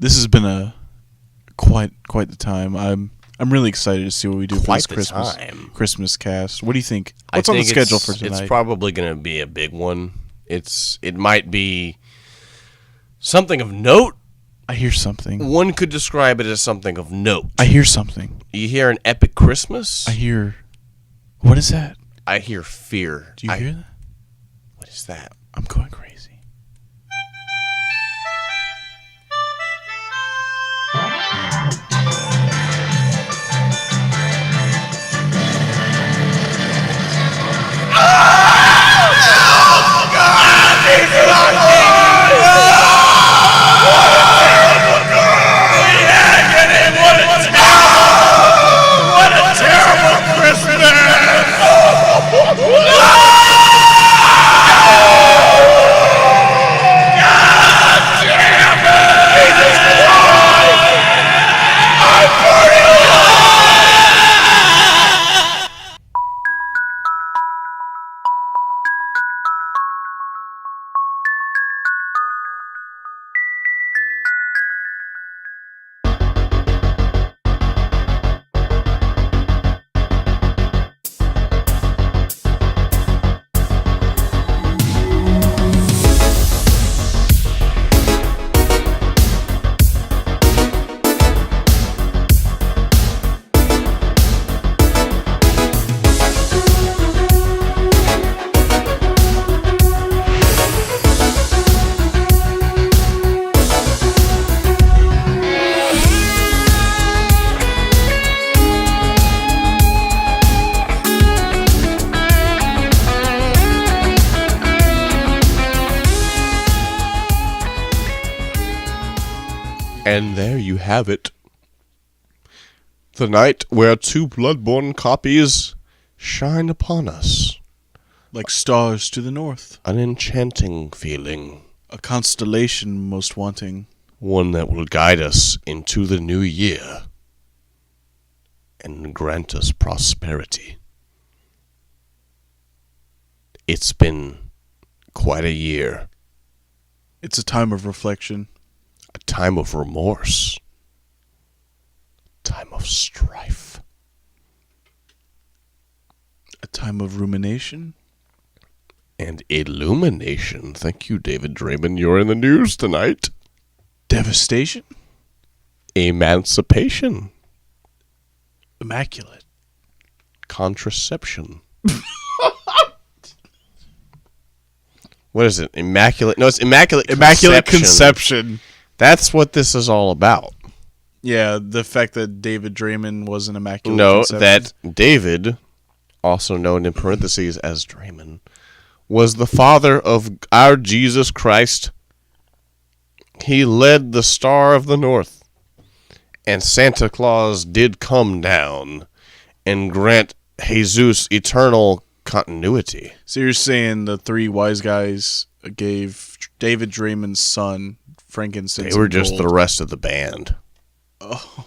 This has been a quite the time. I'm really excited to see what we do for this Christmas cast. What do you think? What's on the schedule for tonight? It's probably going to be a big one. It might be something of note. I hear something. One could describe it as something of note. I hear something. You hear an epic Christmas? I hear... What is that? I hear fear. Do you hear that? What is that? I'm going crazy. And there you have it. The night where two blood-born copies shine upon us. Like stars to the north. An enchanting feeling. A constellation most wanting. One that will guide us into the new year. And grant us prosperity. It's been quite a year. It's a time of reflection. A time of remorse. A time of strife. A time of rumination. And illumination. Thank you, David Draymond. You're in the news tonight. Devastation. Emancipation. Immaculate. Contraception. What is it? Immaculate? No, it's Immaculate Conception. Immaculate Conception. That's what this is all about. Yeah, the fact that David Draymond was an Immaculate No, Conception. that David, also known in parentheses as Draymond, was the father of our Jesus Christ. He led the Star of the North. And Santa Claus did come down and grant Jesus eternal continuity. So you're saying the three wise guys gave David Draymond's son frankincense? They were just the rest of the band. Oh.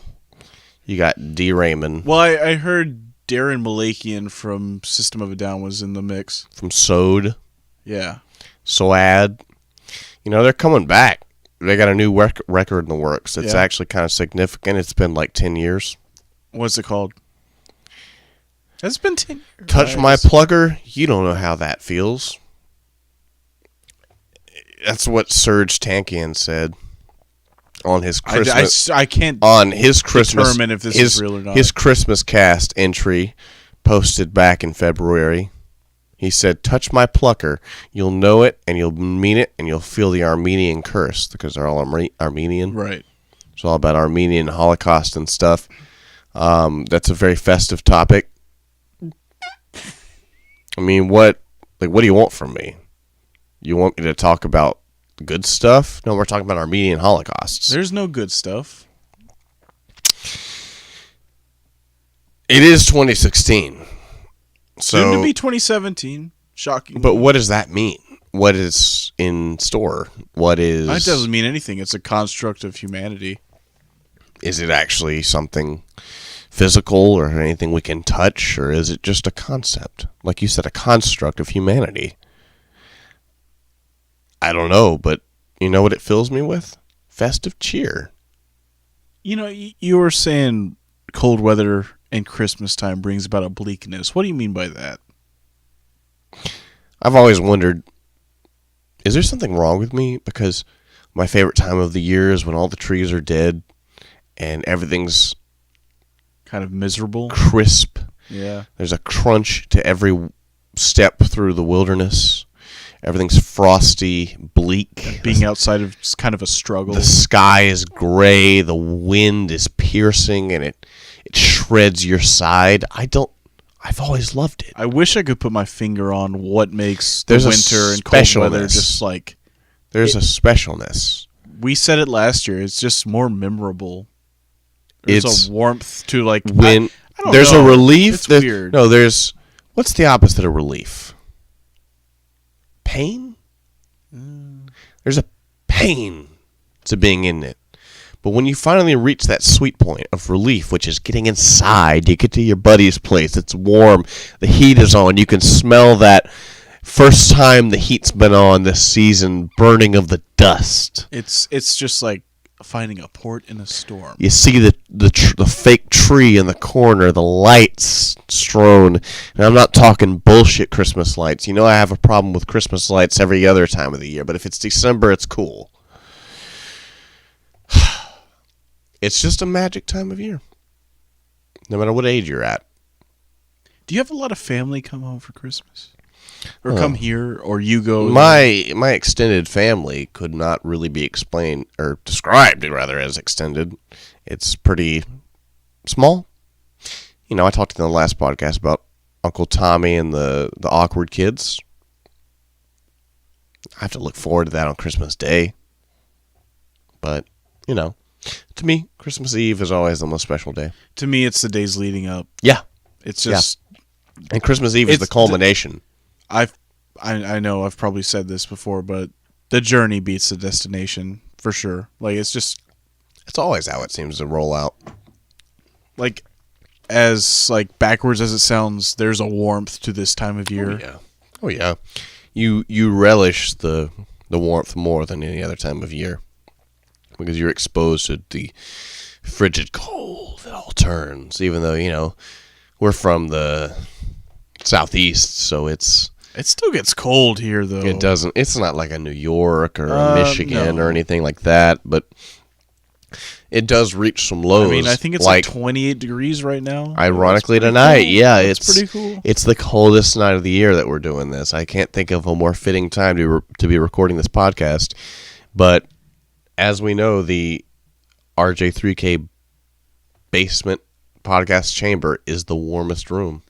You got D. Raymond. Well, I heard Darren Malakian from System of a Down was in the mix. From Sode. Yeah. Soad. You know, they're coming back. They got a new record in the works. It's actually kind of significant. It's been like 10 years. What's it called? It's been 10 years. Touch My Plugger. You don't know how that feels. That's what Serge Tankian said on his Christmas. I can't on his Christmas determine if this is real or not. His ChristmasCast entry posted back in February. He said, "Touch my plucker. You'll know it, and you'll mean it, and you'll feel the Armenian curse because they're all Armenian. Right. It's all about Armenian Holocaust and stuff. That's a very festive topic. I mean, what do you want from me? You want me to talk about good stuff? No, we're talking about Armenian Holocausts. There's no good stuff. It is 2016. So, soon to be 2017. Shocking. But what does that mean? What is in store? What is... That doesn't mean anything. It's a construct of humanity. Is it actually something physical or anything we can touch? Or is it just a concept? Like you said, a construct of humanity. I don't know, but you know what it fills me with? Festive cheer. You know, you were saying cold weather and Christmas time brings about a bleakness. What do you mean by that? I've always wondered, is there something wrong with me? Because my favorite time of the year is when all the trees are dead and everything's kind of miserable, crisp. Yeah. There's a crunch to every step through the wilderness. Everything's frosty, bleak. And being outside of kind of a struggle. The sky is gray. The wind is piercing, and it shreds your side. I've always loved it. I wish I could put my finger on what makes the winter and cold weather just like... There's a specialness. We said it last year. It's just more memorable. There's a warmth to like... When I don't there's know. a relief. It's weird. No, what's the opposite of relief? Pain? There's a pain to being in it. But when you finally reach that sweet point of relief, which is getting inside, you get to your buddy's place, it's warm, the heat is on, you can smell that first time the heat's been on this season, burning of the dust. It's just like finding a port in a storm. You see the fake tree in the corner, the lights strewn. And I'm not talking bullshit Christmas lights. You know I have a problem with Christmas lights every other time of the year, but if it's December, it's cool. It's just a magic time of year, no matter what age you're at. Do you have a lot of family come home for Christmas? Or come here, or you go... My extended family could not really be explained, or described, rather, as extended. It's pretty small. You know, I talked in the last podcast about Uncle Tommy and the awkward kids. I have to look forward to that on Christmas Day. But, you know, to me, Christmas Eve is always the most special day. To me, it's the days leading up. Yeah. It's just... Yeah. And Christmas Eve is the culmination. I know I've probably said this before, but the journey beats the destination for sure. Like it's always how it seems to roll out. Like as like backwards as it sounds, there's a warmth to this time of year. Oh yeah. You relish the warmth more than any other time of year because you're exposed to the frigid cold that all turns. Even though we're from the southeast, so it still gets cold here, though. It doesn't. It's not like a New York or a Michigan or anything like that, but it does reach some lows. I mean, I think it's like 28 degrees right now. Ironically tonight, cool. Yeah, it's pretty cool. It's the coldest night of the year that we're doing this. I can't think of a more fitting time to be recording this podcast. But as we know, the RJ3K basement podcast chamber is the warmest room.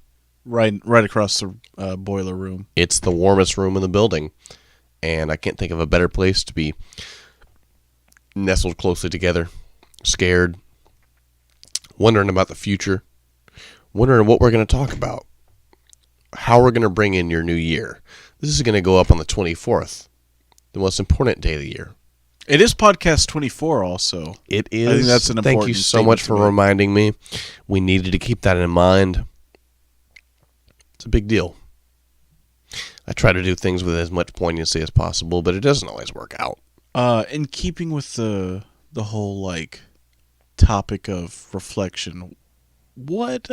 Right across the boiler room. It's the warmest room in the building, and I can't think of a better place to be nestled closely together, scared, wondering about the future, wondering what we're going to talk about, how we're going to bring in your new year. This is going to go up on the 24th, the most important day of the year. It is podcast 24 also. It is. I think that's an important Thank you so much for reminding me. We needed to keep that in mind. It's a big deal. I try to do things with as much poignancy as possible, but it doesn't always work out. In keeping with the whole like topic of reflection, what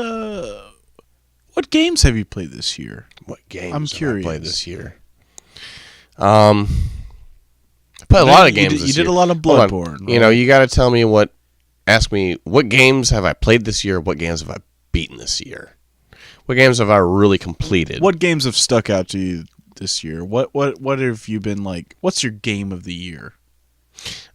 games have you played this year? What games I'm curious. Have I played this year? I played a lot of games this year. You did a lot of Bloodborne. Right? You got to tell me ask me what games have I played this year, what games have I beaten this year? What games have I really completed? What games have stuck out to you this year? What have you been like? What's your game of the year?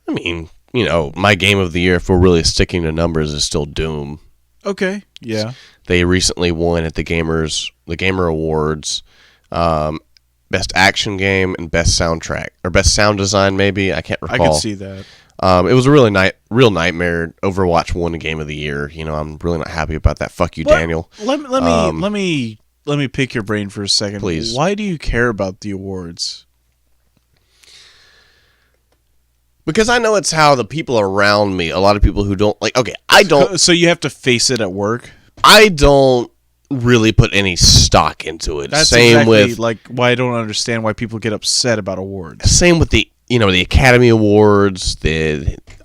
I mean, my game of the year, if we're really sticking to numbers, is still Doom. Okay, yeah. They recently won at the Gamer Awards, best action game and best soundtrack or best sound design. Maybe I can't recall. I can see that. It was a real nightmare. Overwatch won the game of the year. I'm really not happy about that. Fuck you, Daniel. Let me pick your brain for a second. Please. Why do you care about the awards? Because I know it's how the people around me, a lot of people who don't like. Okay, I don't. So you have to face it at work. I don't really put any stock into it. That's same exactly with like why I don't understand why people get upset about awards. Same with the the Academy Awards,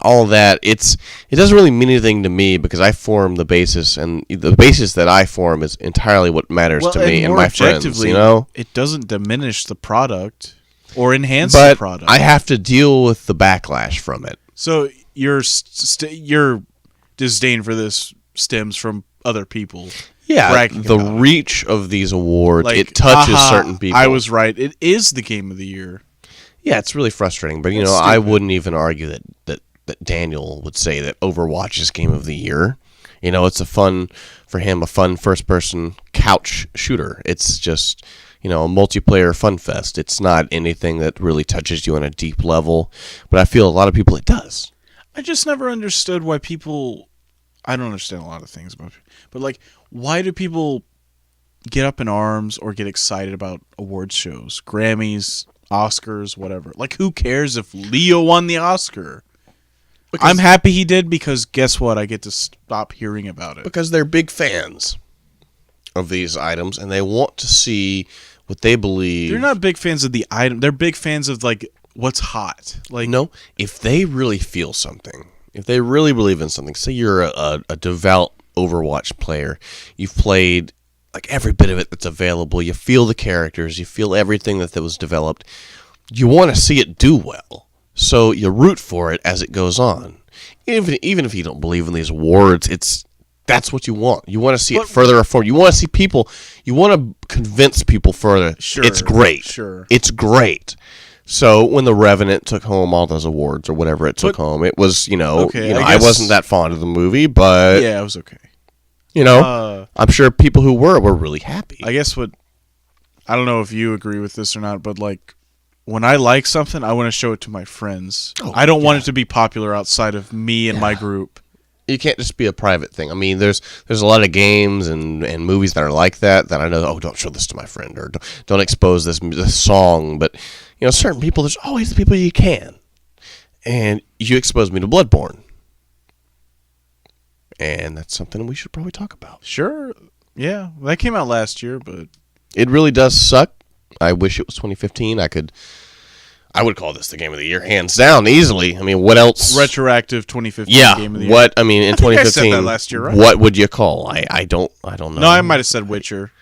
all that. It doesn't really mean anything to me because I form the basis, and the basis that I form is entirely what matters to me and my friends. It doesn't diminish the product or enhance the product. I have to deal with the backlash from it. So your disdain for this stems from other people. Yeah, the reach of these awards, it touches certain people. I was right. It is the game of the year. Yeah, it's really frustrating. But, I wouldn't even argue that Daniel would say that Overwatch is game of the year. It's a fun first-person couch shooter. It's just, a multiplayer fun fest. It's not anything that really touches you on a deep level. But I feel a lot of people it does. I just never understood why people... I don't understand a lot of things about it. But, why do people get up in arms or get excited about awards shows? Grammys, Oscars, whatever. Who cares if Leo won the Oscar? Because I'm happy he did because guess what? I get to stop hearing about it. Because they're big fans of these items and they want to see what they believe. They're not big fans of the item. They're big fans of, what's hot. No, if they really feel something, if they really believe in something, say you're a devout Overwatch player, you've played every bit of it that's available, you feel the characters, you feel everything that was developed, you want to see it do well, so you root for it as it goes on. Even if you don't believe in these awards, that's what you want. You want to see it further forward. You want to see people, you want to convince people further. Sure, it's great. Sure. It's great. So when The Revenant took home all those awards or whatever it took home, it was, I wasn't that fond of the movie, but... Yeah, it was okay. I'm sure people who were really happy. I guess I don't know if you agree with this or not, but when I like something, I want to show it to my friends. I don't want it to be popular outside of me and my group. You can't just be a private thing. I mean, there's a lot of games and movies that are like that I know, don't show this to my friend, or don't expose this song, but... certain people, there's always the people you can. And you exposed me to Bloodborne. And that's something we should probably talk about. Sure. Yeah. That came out last year, but... It really does suck. I wish it was 2015. I would call this the game of the year, hands down, easily. I mean, what else? Retroactive 2015 game of the year. What, in 2015... I said that last year, right? What would you call? I don't know. No, I might have said Witcher.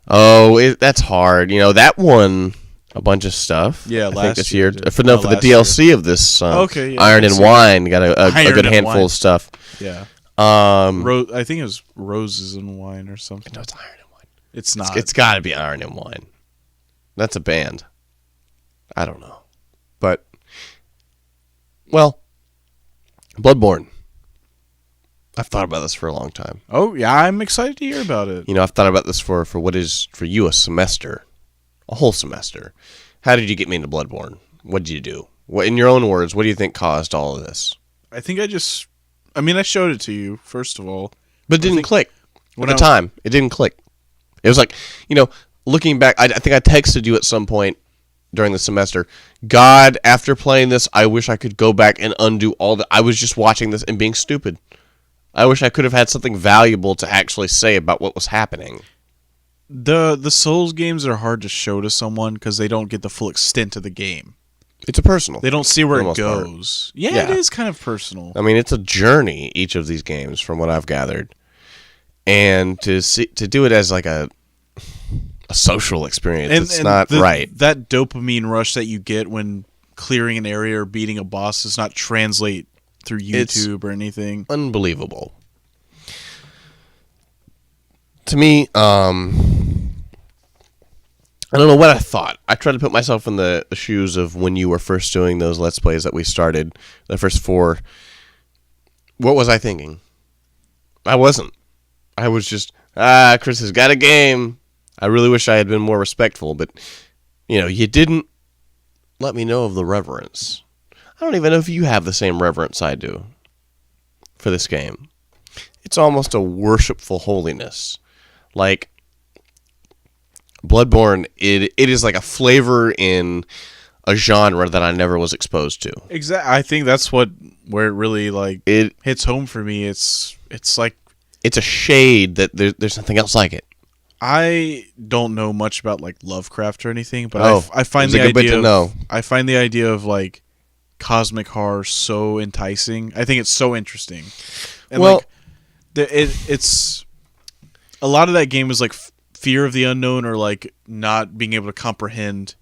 Oh, that's hard. That one... A bunch of stuff. Yeah, I think this year. For the DLC of this, Iron and Wine got a good handful of stuff. Yeah. I think it was Roses and Wine or something. No, it's Iron and Wine. It's not. It's got to be Iron and Wine. That's a band. I don't know, but Bloodborne. I've thought about this for a long time. Oh yeah, I'm excited to hear about it. I've thought about this for what is for you a semester. A whole semester. How did you get me into Bloodborne? What did you do? In your own words, what do you think caused all of this? I think I showed it to you, first of all. But it didn't click. At the time, it didn't click. It was looking back, I think I texted you at some point during the semester, God, after playing this, I wish I could go back and undo all the... I was just watching this and being stupid. I wish I could have had something valuable to actually say about what was happening. The Souls games are hard to show to someone because they don't get the full extent of the game. It's a personal. They don't see where it goes. Yeah, it is kind of personal. I mean, it's a journey, each of these games, from what I've gathered. And to do it as a social experience, it's not right. That dopamine rush that you get when clearing an area or beating a boss does not translate through YouTube or anything. Unbelievable. To me, I don't know what I thought. I tried to put myself in the shoes of when you were first doing those Let's Plays that we started, the first 4. What was I thinking? I wasn't. I was just, Chris has got a game. I really wish I had been more respectful, but, you didn't let me know of the reverence. I don't even know if you have the same reverence I do for this game. It's almost a worshipful holiness. Like, Bloodborne, it is like a flavor in a genre that I never was exposed to. Exactly. I think that's where it really it hits home for me. It's like it's a shade that there's nothing else like it. I don't know much about like Lovecraft or anything, but I find it's the a good bit idea to know. I find the idea of like cosmic horror so enticing. I think it's so interesting, and Well- like it's a lot of that game is like fear of the unknown or like not being able to comprehend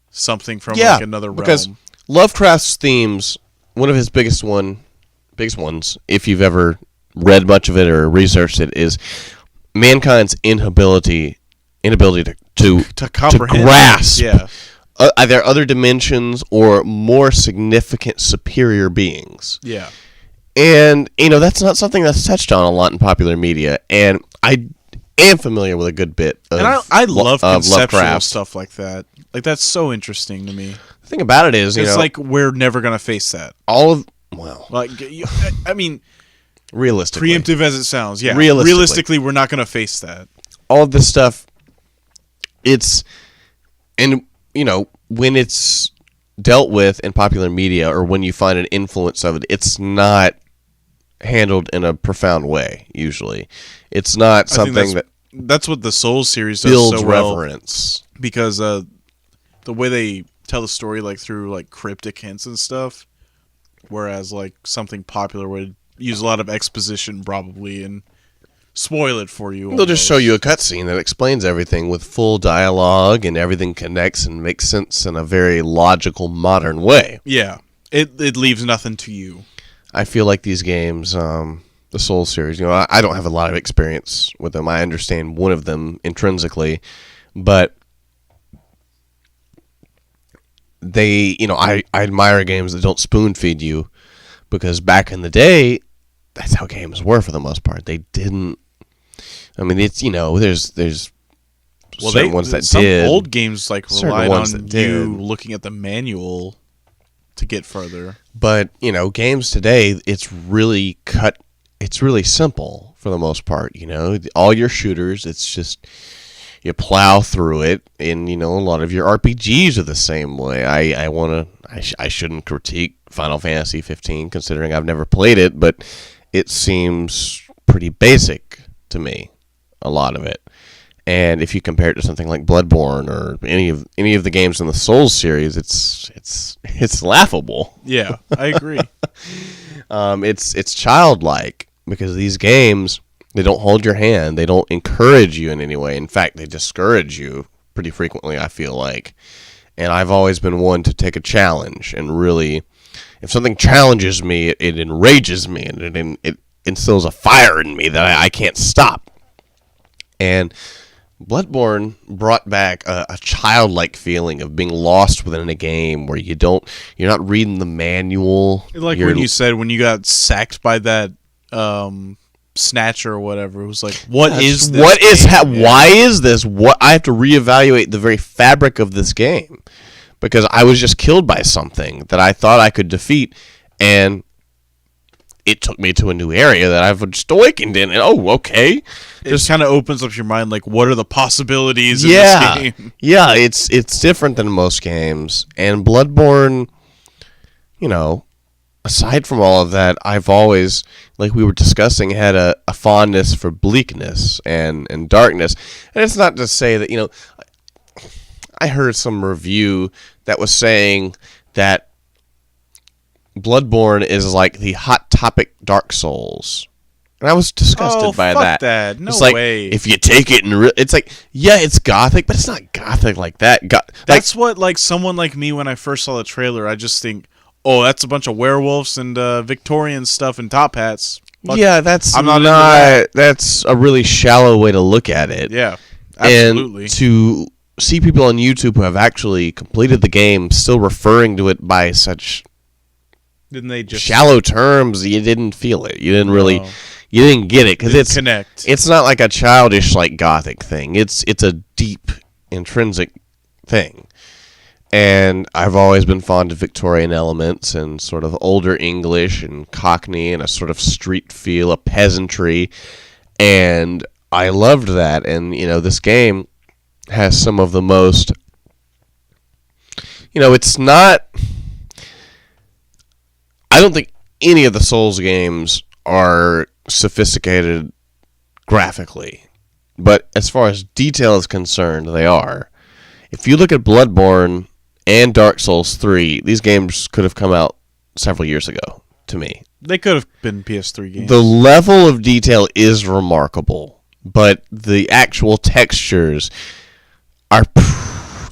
something from like another realm. Because Lovecraft's themes, one of his biggest ones, if you've ever read much of it or researched it, is mankind's inability to comprehend, grasp yeah, either other dimensions or more significant superior beings. yeah. And, that's not something that's touched on a lot in popular media. And I am familiar with a good bit of And I love conceptual Lovecraft stuff like that. Like, that's so interesting to me. The thing about it is, It's like we're never going to face that. Like, I mean, realistically. preemptive as it sounds, yeah. Realistically, we're not going to face that. all of this stuff, when it's dealt with in popular media or when you find an influence of it, it's not handled in a profound way, usually. It's not something that's what the Souls series does builds so well, reverence. because the way they tell the story, like through like cryptic hints and stuff, whereas like something popular would use a lot of exposition probably and spoil it for you. They'll just show you a cutscene that explains everything with full dialogue and everything connects and makes sense in a very logical, modern way. Yeah, it leaves nothing to you. I feel like these games, the Souls series, I don't have a lot of experience with them. I understand one of them intrinsically, but I admire games that don't spoon feed you, because back in the day, that's how games were for the most part. They didn't. I mean, it's there's certain ones that some did. old games like Certain relied ones on that did. you looking at the manual to get further. But, games today, it's really simple for the most part, All your shooters, it's just, you plow through it, and, a lot of your RPGs are the same way. I shouldn't critique Final Fantasy 15, considering I've never played it, but it seems pretty basic to me, a lot of it. And if you compare it to something like Bloodborne or any of the games in the Souls series, it's laughable. Yeah, I agree. It's childlike, because these games, they don't hold your hand, they don't encourage you in any way. In fact, they discourage you pretty frequently, I feel like. And I've always been one to take a challenge, and really, if something challenges me, it enrages me, and it instills a fire in me that I can't stop. And Bloodborne brought back a childlike feeling of being lost within a game where you're not reading the manual. Like when you said when you got sacked by that snatcher or whatever, it was like, what is this? Why is this? What I have to reevaluate the very fabric of this game, because I was just killed by something that I thought I could defeat, and it took me to a new area that I've just awakened in. And okay. It just kind of opens up your mind, like, what are the possibilities in this game? Yeah, it's different than most games. And Bloodborne, aside from all of that, I've always, like we were discussing, had a fondness for bleakness and darkness. And it's not to say that, I heard some review that was saying that Bloodborne is like the Hot Topic Dark Souls. And I was disgusted by that. No it's like, way. If you take it and it's like, yeah, it's gothic, but it's not gothic like that. That's what, like, someone like me, when I first saw the trailer, I just think, oh, that's a bunch of werewolves and Victorian stuff and top hats. But yeah, that's that's a really shallow way to look at it. Yeah, absolutely. And to see people on YouTube who have actually completed the game still referring to it by such shallow terms, you didn't feel it. You didn't really. You didn't get it, because it's not like a childish, like, gothic thing. It's a deep, intrinsic thing. And I've always been fond of Victorian elements and sort of older English and Cockney and a sort of street feel, a peasantry. And I loved that. And, this game has some of the most... it's not... I don't think any of the Souls games are sophisticated graphically. But as far as detail is concerned, they are. If you look at Bloodborne and Dark Souls 3, these games could have come out several years ago, to me. They could have been PS3 games. The level of detail is remarkable, but the actual textures are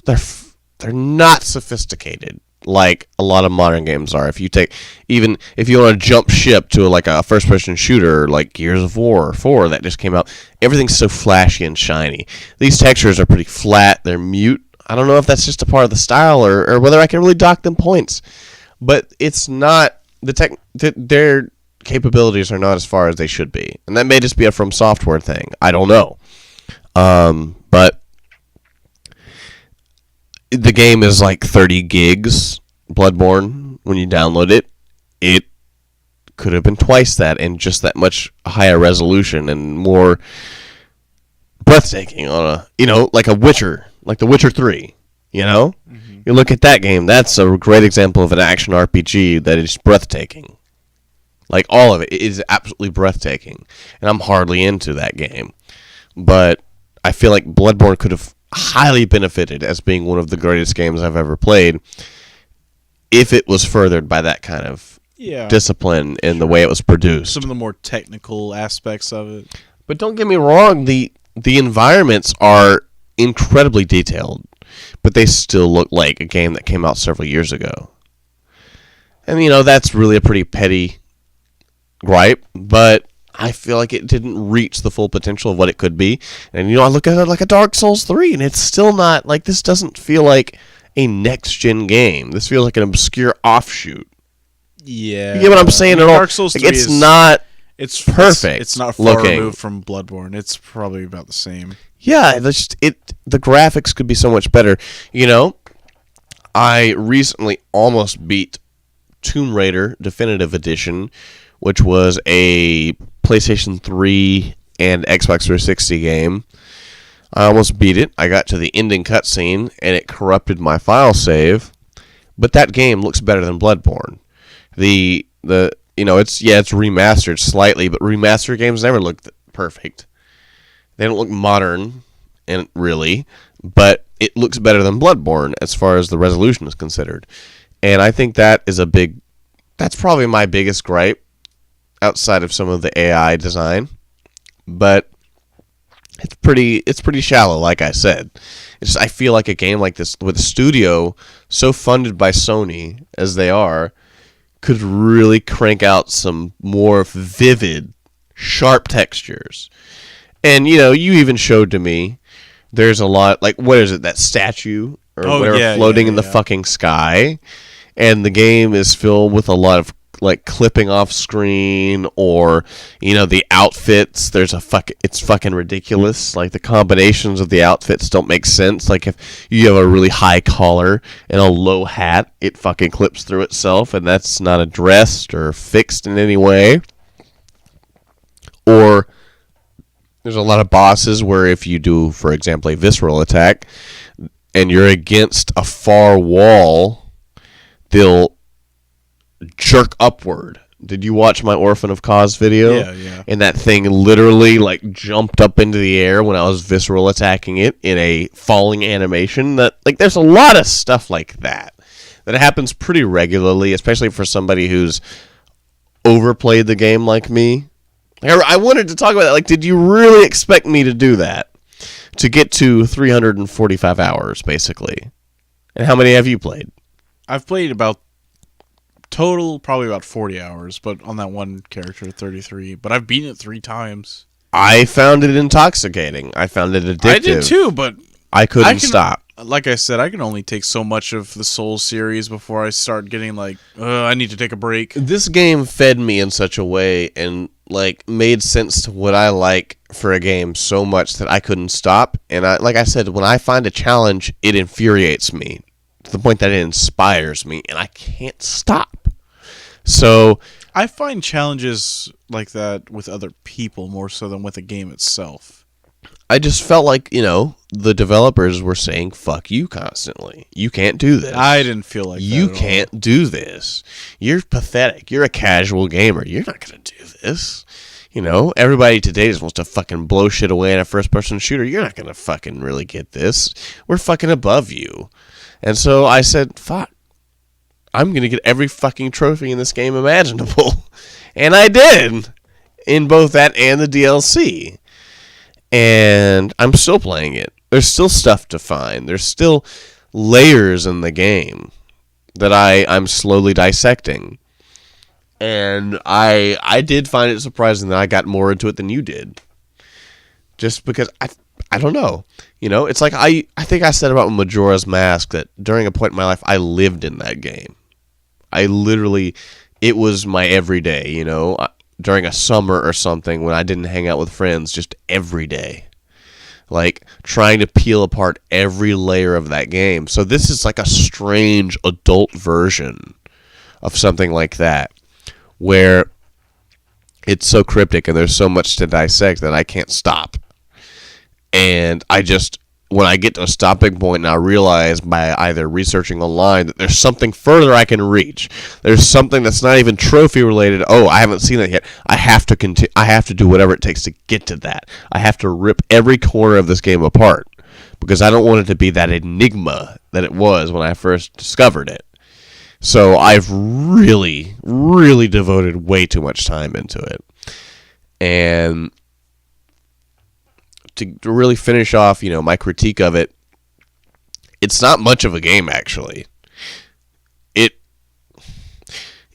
they're not sophisticated like a lot of modern games are. If you want to jump ship to like a first-person shooter like Gears of War 4 that just came out, everything's so flashy and shiny. These textures are pretty flat. They're mute. I don't know if that's just a part of the style or whether I can really dock them points, but it's not their capabilities are not as far as they should be, and that may just be a From Software thing. I don't know, but the game is like 30 gigs. Bloodborne, when you download it, it could have been twice that and just that much higher resolution and more breathtaking on like a Witcher, like The Witcher 3. Mm-hmm. You look at that game, that's a great example of an action RPG that is breathtaking. Like, all of it is absolutely breathtaking. And I'm hardly into that game. But I feel like Bloodborne could have highly benefited as being one of the greatest games I've ever played if it was furthered by that kind of discipline in the way it was produced. Some of the more technical aspects of it. But don't get me wrong, the environments are incredibly detailed, but they still look like a game that came out several years ago. And, that's really a pretty petty gripe, but I feel like it didn't reach the full potential of what it could be. And, I look at it like a Dark Souls 3, and it's still not, like, this doesn't feel like a next-gen game. This feels like an obscure offshoot. Yeah. You get what I'm saying at all? Dark Souls 3 it's not perfect. It's not far removed from Bloodborne. It's probably about the same. Yeah, the graphics could be so much better. I recently almost beat Tomb Raider Definitive Edition, which was a PlayStation 3 and Xbox 360 game. I almost beat it. I got to the ending cutscene, and it corrupted my file save. But that game looks better than Bloodborne. It's remastered slightly, but remastered games never look perfect. They don't look modern, and really, but it looks better than Bloodborne as far as the resolution is considered. And I think that's probably my biggest gripe outside of some of the AI design. But it's pretty shallow, like I said. I feel like a game like this with a studio so funded by Sony as they are could really crank out some more vivid, sharp textures. And you even showed to me there's a lot, like, what is it, that statue or whatever floating in the fucking sky, and the game is filled with a lot of like clipping off screen, or the outfits. It's fucking ridiculous. Like, the combinations of the outfits don't make sense. Like, if you have a really high collar and a low hat, it fucking clips through itself, and that's not addressed or fixed in any way. Or there's a lot of bosses where if you do, for example, a visceral attack and you're against a far wall, they'll jerk upward. Did you watch my Orphan of Cause video? Yeah. And that thing literally like jumped up into the air when I was visceral attacking it in a falling animation. There's a lot of stuff like that happens pretty regularly, especially for somebody who's overplayed the game like me. I wanted to talk about that. Like, did you really expect me to do that? To get to 345 hours, basically. And how many have you played? I've played about total, probably about 40 hours, but on that one character, 33. But I've beaten it 3 times. I found it intoxicating. I found it addictive. I did too, but I couldn't stop. Like I said, I can only take so much of the Souls series before I start getting like, I need to take a break. This game fed me in such a way and like made sense to what I like for a game so much that I couldn't stop. And like I said, when I find a challenge, it infuriates me to the point that it inspires me, and I can't stop. So I find challenges like that with other people more so than with a game itself. I just felt like, the developers were saying, fuck you constantly. You can't do this. I didn't feel like that. You can't do this. You're pathetic. You're a casual gamer. You're not going to do this. You know, everybody today just wants to fucking blow shit away in a first-person shooter. You're not going to fucking really get this. We're fucking above you. And so I said, fuck. I'm going to get every fucking trophy in this game imaginable. And I did. In both that and the DLC. And I'm still playing it. There's still stuff to find. There's still layers in the game that I'm slowly dissecting. And I did find it surprising that I got more into it than you did. Just because I don't know. You know, it's like I think I said about Majora's Mask that during a point in my life I lived in that game. It was my everyday, you know, during a summer or something when I didn't hang out with friends, just every day. Like trying to peel apart every layer of that game. So this is like a strange adult version of something like that, where it's so cryptic and there's so much to dissect that I can't stop. And when I get to a stopping point and I realize by either researching online that there's something further I can reach, there's something that's not even trophy related. Oh, I haven't seen that yet. I have to continue. I have to do whatever it takes to get to that. I have to rip every corner of this game apart because I don't want it to be that enigma that it was when I first discovered it. So I've really, really devoted way too much time into it. And to really finish off, you know, my critique of it, it's not much of a game, actually.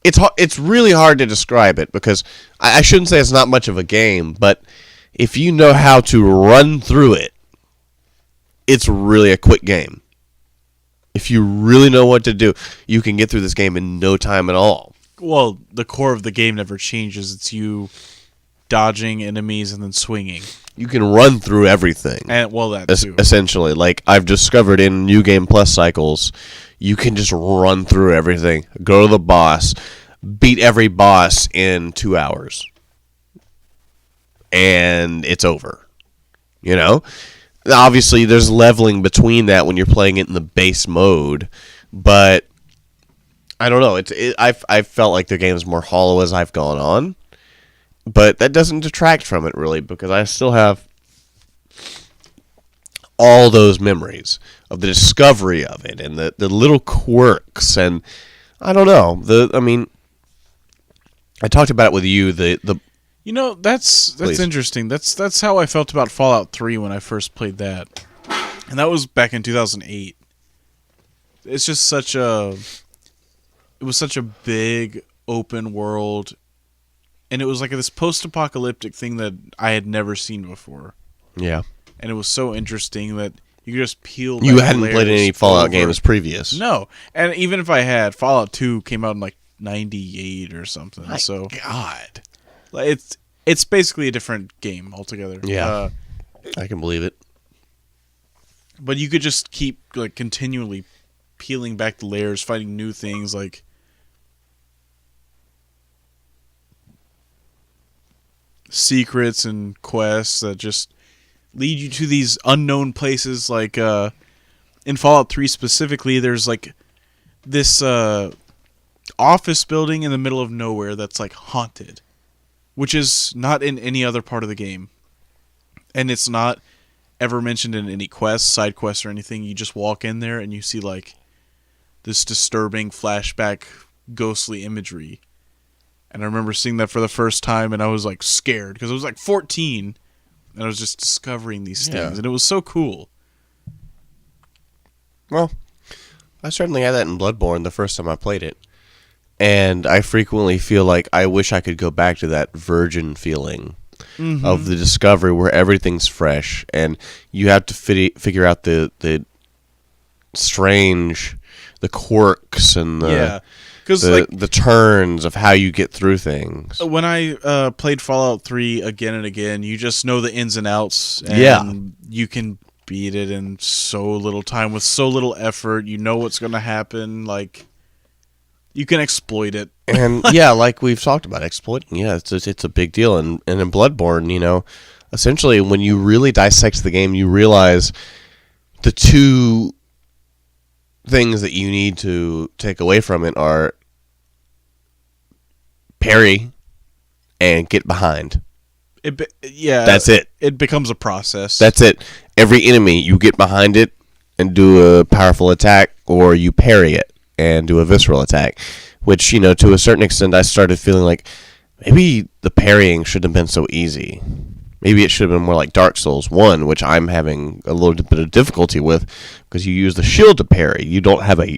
It's really hard to describe it because I shouldn't say it's not much of a game, but if you know how to run through it, it's really a quick game. If you really know what to do, you can get through this game in no time at all. Well, the core of the game never changes. It's you dodging enemies and then swinging. You can run through everything. And well, that too. Essentially, like I've discovered in New Game Plus cycles, you can just run through everything, go to the boss, beat every boss in 2 hours, and it's over. You know? Obviously, there's leveling between that when you're playing it in the base mode, but I don't know. I've felt like the game's more hollow as I've gone on. But that doesn't detract from it, really, because I still have all those memories of the discovery of it and the little quirks. And I don't know. I talked about it with you. You know, that's Please. interesting. That's how I felt about Fallout 3 when I first played that. And that was back in 2008. It's just it was such a big open world. And it was like this post-apocalyptic thing that I had never seen before. Yeah. And it was so interesting that you could just peel back You hadn't layers played any Fallout over. games previous. No. And even if I had, Fallout 2 came out in like 98 or something. My so God. like, it's basically a different game altogether. Yeah. I can believe it. But you could just keep like continually peeling back the layers, fighting new things like secrets and quests that just lead you to these unknown places. Like in Fallout 3 specifically, there's like this office building in the middle of nowhere that's like haunted, which is not in any other part of the game, and it's not ever mentioned in any quests, side quests or anything. You just walk in there and you see like this disturbing flashback ghostly imagery. And I remember seeing that for the first time, and I was like scared because I was like 14, and I was just discovering these things, and it was so cool. Well, I certainly had that in Bloodborne the first time I played it, and I frequently feel like I wish I could go back to that virgin feeling of the discovery where everything's fresh, and you have to figure out the strange, the quirks, and the turns of how you get through things. When I played Fallout 3 again and again, you just know the ins and outs, and you can beat it in so little time with so little effort. You know what's going to happen. Like, you can exploit it. And yeah, like we've talked about, exploiting, it's a big deal. And in Bloodborne, you know, essentially when you really dissect the game, you realize the two things that you need to take away from it are parry and get behind. Yeah. That's it. It becomes a process. That's it. Every enemy, you get behind it and do a powerful attack, or you parry it and do a visceral attack. Which, to a certain extent, I started feeling like maybe the parrying shouldn't have been so easy. Maybe it should have been more like Dark Souls 1, which I'm having a little bit of difficulty with, because you use the shield to parry. You don't have an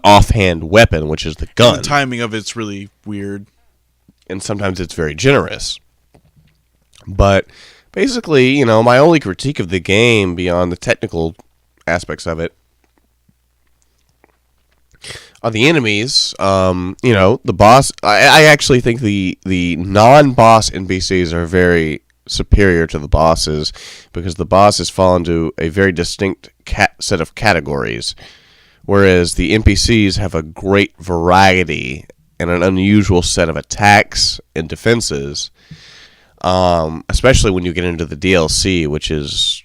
offhand weapon, which is the gun. And the timing of it's really weird. And sometimes it's very generous. But basically, my only critique of the game beyond the technical aspects of it are the enemies. The boss. I actually think the non-boss NPCs are very superior to the bosses, because the bosses fall into a very distinct set of categories, whereas the NPCs have a great variety and an unusual set of attacks and defenses. Especially when you get into the DLC, which is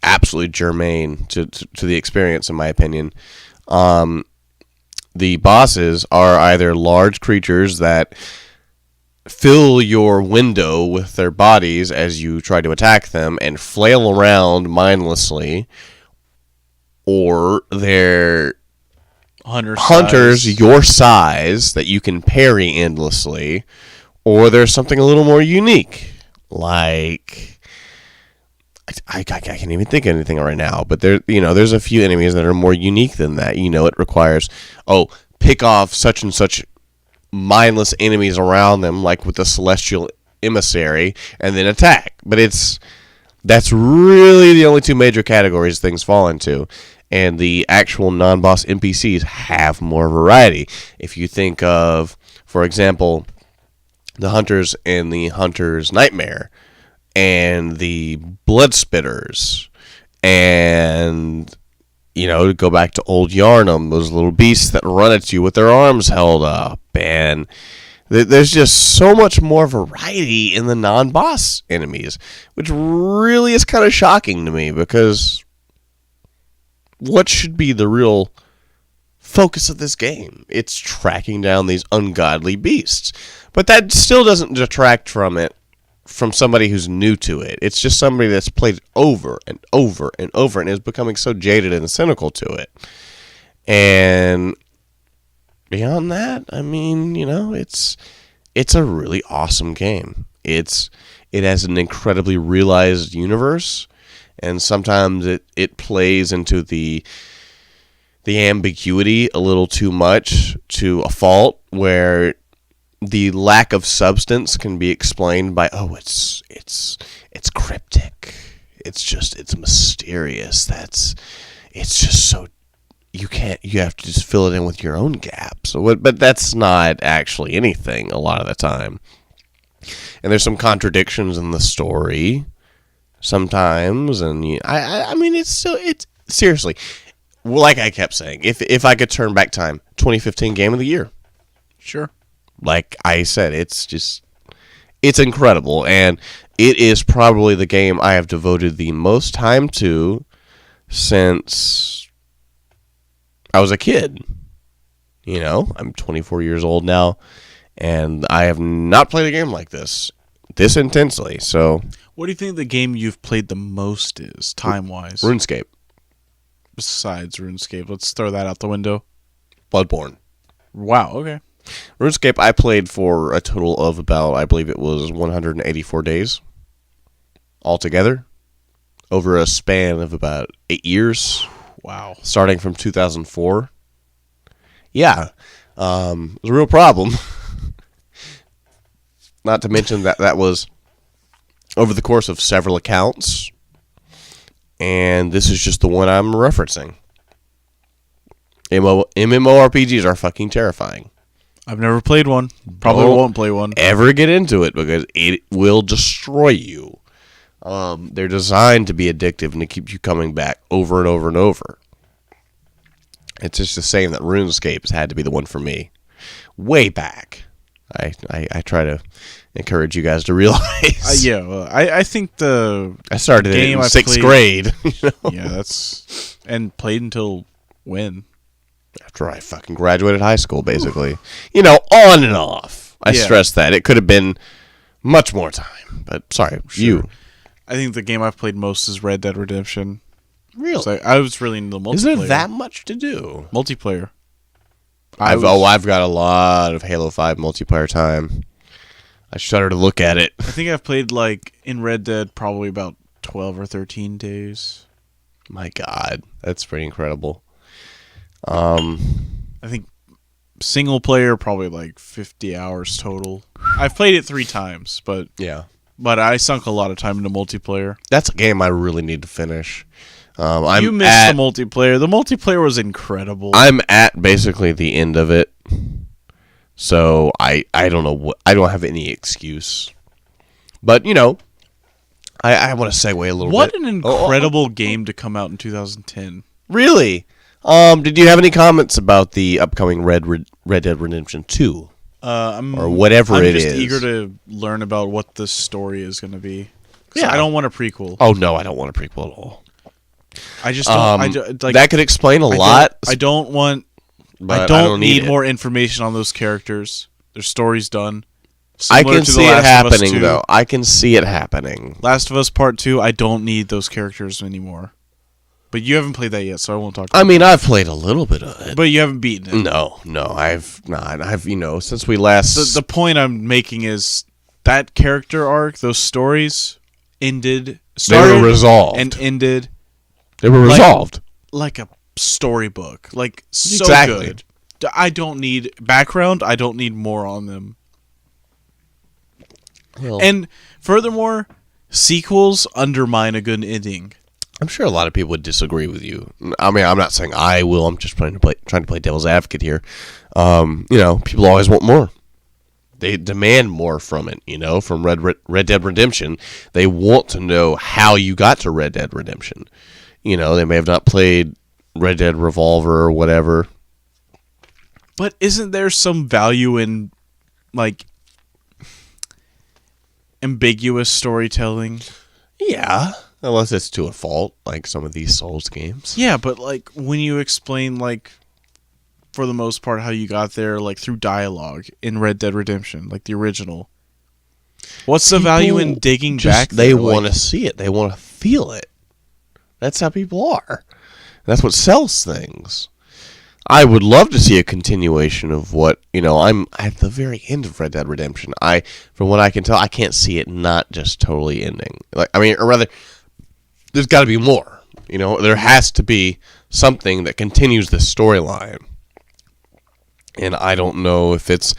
absolutely germane to the experience, in my opinion. The bosses are either large creatures that fill your window with their bodies as you try to attack them and flail around mindlessly, or they're hunters your size that you can parry endlessly, or there's something a little more unique, like I can't even think of anything right now, but there's a few enemies that are more unique than that. It requires, pick off such and such mindless enemies around them, like with the celestial emissary, and then attack. But that's really the only two major categories things fall into. And the actual non-boss NPCs have more variety. If you think of, for example, the hunters in the Hunter's Nightmare, and the blood spitters, and go back to old Yarnum, those little beasts that run at you with their arms held up, and there's just so much more variety in the non-boss enemies, which really is kind of shocking to me, because what should be the real focus of this game? It's tracking down these ungodly beasts, but that still doesn't detract from somebody who's new to it. It's just somebody that's played it over and over and over and is becoming so jaded and cynical to it. And beyond that, it's a really awesome game. It has an incredibly realized universe, and sometimes it plays into the ambiguity a little too much, to a fault, where the lack of substance can be explained by, it's cryptic. It's mysterious. It's just so you have to just fill it in with your own gaps. But that's not actually anything a lot of the time. And there's some contradictions in the story sometimes, and it's seriously, like I kept saying, if I could turn back time, 2015 game of the year. Sure. Like I said, it's incredible, and it is probably the game I have devoted the most time to since I was a kid. I'm 24 years old now, and I have not played a game like this intensely. So, what do you think the game you've played the most is, time-wise? RuneScape. Besides RuneScape, let's throw that out the window. Bloodborne. Wow, okay. RuneScape I played for a total of about, I believe it was 184 days altogether, over a span of about 8 years. Wow. Starting from 2004. Yeah. It was a real problem. Not to mention that was over the course of several accounts, and this is just the one I'm referencing. MMORPGs are fucking terrifying. I've never played one. Probably won't play one. Ever get into it, because it will destroy you. They're designed to be addictive and to keep you coming back over and over and over. It's just the same that RuneScape has had to be the one for me. Way back. I try to encourage you guys to realize. I think I started it in sixth grade. Yeah, and played until when? After I fucking graduated high school, basically. On and off. I stress that. It could have been Much more time. But sorry, Sure. you. I think the game I've played most is Red Dead Redemption. Really? So I was really into the multiplayer. Is there that much to do? Multiplayer. I've got a lot of Halo 5 multiplayer time. I shudder to look at it. I think I've played, like, in Red Dead probably about 12 or 13 days. My God, that's pretty incredible. I think single player probably like 50 hours total. I've played it 3 times, but Yeah. But I sunk a lot of time into multiplayer. That's a game I really need to finish. You missed the multiplayer. The multiplayer was incredible. I'm at basically the end of it. So I don't know I don't have any excuse. But, you know, I want to segue a little bit. What an incredible game to come out in 2010. Really? Did you have any comments about the upcoming Red Dead Redemption 2? Or whatever it is. I'm just eager to learn about what the story is going to be. Yeah. I don't want a prequel. Oh, no, I don't want a prequel at all. I just don't. That could explain a lot. I don't need more information on those characters. Their story's done. I can see it happening, though. I can see it happening. Last of Us Part 2, I don't need those characters anymore. But you haven't played that yet, so I won't talk about it. I mean, I've played a little bit of it. But you haven't beaten it. No, I've not. I've, since we last... The point I'm making is that character arc, those stories, started they were resolved. And ended... They were resolved. Like a storybook. Like, so Exactly. good. I don't need background. I don't need more on them. Well, And furthermore, sequels undermine a good ending. I'm sure a lot of people would disagree with you. I mean, I'm not saying I will. I'm just trying to play devil's advocate here. People always want more. They demand more from it. From Red Dead Redemption, they want to know how you got to Red Dead Redemption. They may have not played Red Dead Revolver or whatever. But isn't there some value in, like, ambiguous storytelling? Yeah, unless it's to a fault, like some of these Souls games. Yeah, but, like, when you explain, like, for the most part, how you got there, like, through dialogue in Red Dead Redemption, like the original. What's the value in digging back there? They want to see it. They want to feel it. That's how people are. That's what sells things. I would love to see a continuation of what, I'm at the very end of Red Dead Redemption. From what I can tell, I can't see it not just totally ending. Or rather, there's got to be more. There has to be something that continues this storyline. And I don't know if it's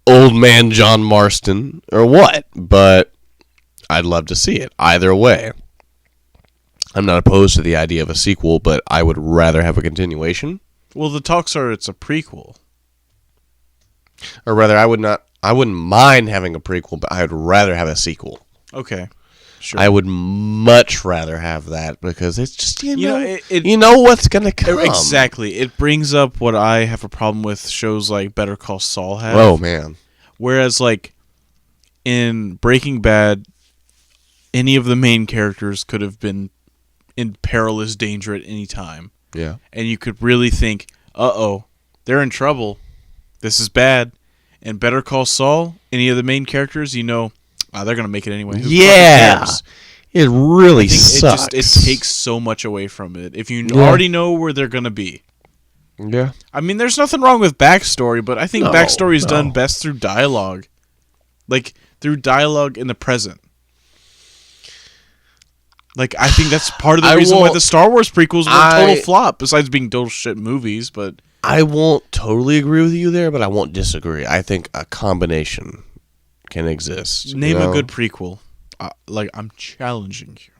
old man John Marston or what, but I'd love to see it either way. I'm not opposed to the idea of a sequel, but I would rather have a continuation. Well, the talks are it's a prequel. Or rather, I wouldn't mind having a prequel, but I would rather have a sequel. Okay. Sure. I would much rather have that because it's just, you know what's going to come. Exactly. It brings up what I have a problem with shows like Better Call Saul have. Oh, man. Whereas, like, in Breaking Bad, any of the main characters could have been in perilous danger at any time. Yeah. And you could really think, uh-oh, they're in trouble. This is bad. And Better Call Saul, any of the main characters, they're going to make it anyway. Yeah. It really sucks. It takes so much away from it. If you already know where they're going to be. Yeah. I mean, there's nothing wrong with backstory, but I think backstory is done best through dialogue. Like, through dialogue in the present. Like, I think that's part of the reason why the Star Wars prequels were a total flop, besides being total shit movies, but... I won't totally agree with you there, but I won't disagree. I think a combination can exist. Name a good prequel. I'm challenging you.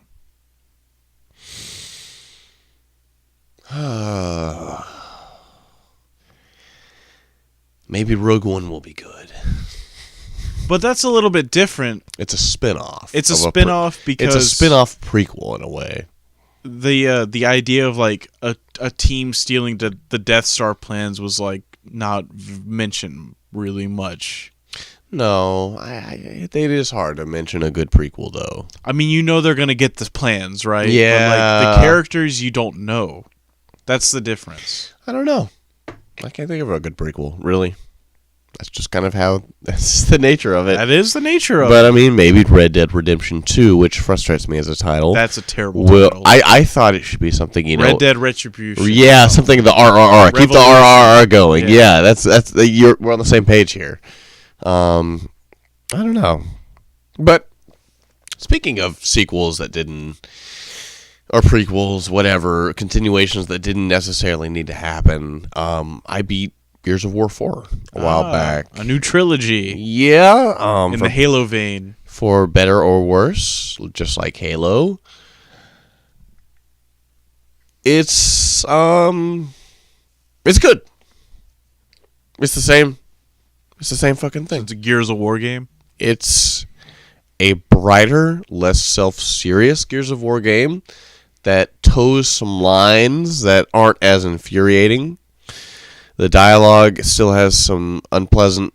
Maybe Rogue One will be good. But that's a little bit different. It's a spin-off. It's a spin-off because... It's a spin-off prequel in a way. The idea of, like, a team stealing the Death Star plans was, like, not mentioned really much. No, it is hard to mention a good prequel, though. I mean, they're going to get the plans, right? Yeah. But, like, the characters you don't know. That's the difference. I don't know. I can't think of a good prequel, really. That's just kind of how, that's the nature of it. That is the nature of it. But, I mean, maybe Red Dead Redemption 2, which frustrates me as a title. That's a terrible title. I thought it should be something, Red Dead Retribution. Yeah, something the RRR. Keep the RRR going. Yeah, we're on the same page here. I don't know. But, speaking of sequels that didn't, or prequels, whatever, continuations that didn't necessarily need to happen, I beat Gears of War 4 a while back. A new trilogy. Yeah. In the Halo vein. For better or worse, just like Halo. It's good. It's the same fucking thing. It's a Gears of War game. It's a brighter, less self-serious Gears of War game that toes some lines that aren't as infuriating. The dialogue still has some unpleasant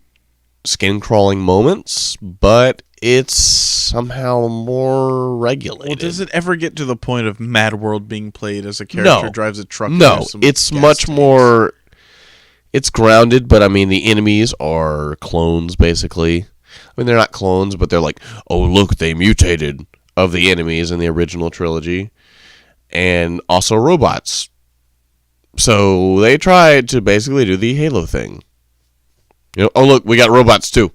skin-crawling moments, but it's somehow more regulated. Well, does it ever get to the point of Mad World being played as a character drives a truck? No, it's much more... It's grounded, but I mean, the enemies are clones, basically. I mean, they're not clones, but they're like, oh, look, they mutated of the enemies in the original trilogy. And also robots. So they tried to basically do the Halo thing. You know, oh look, we got robots too.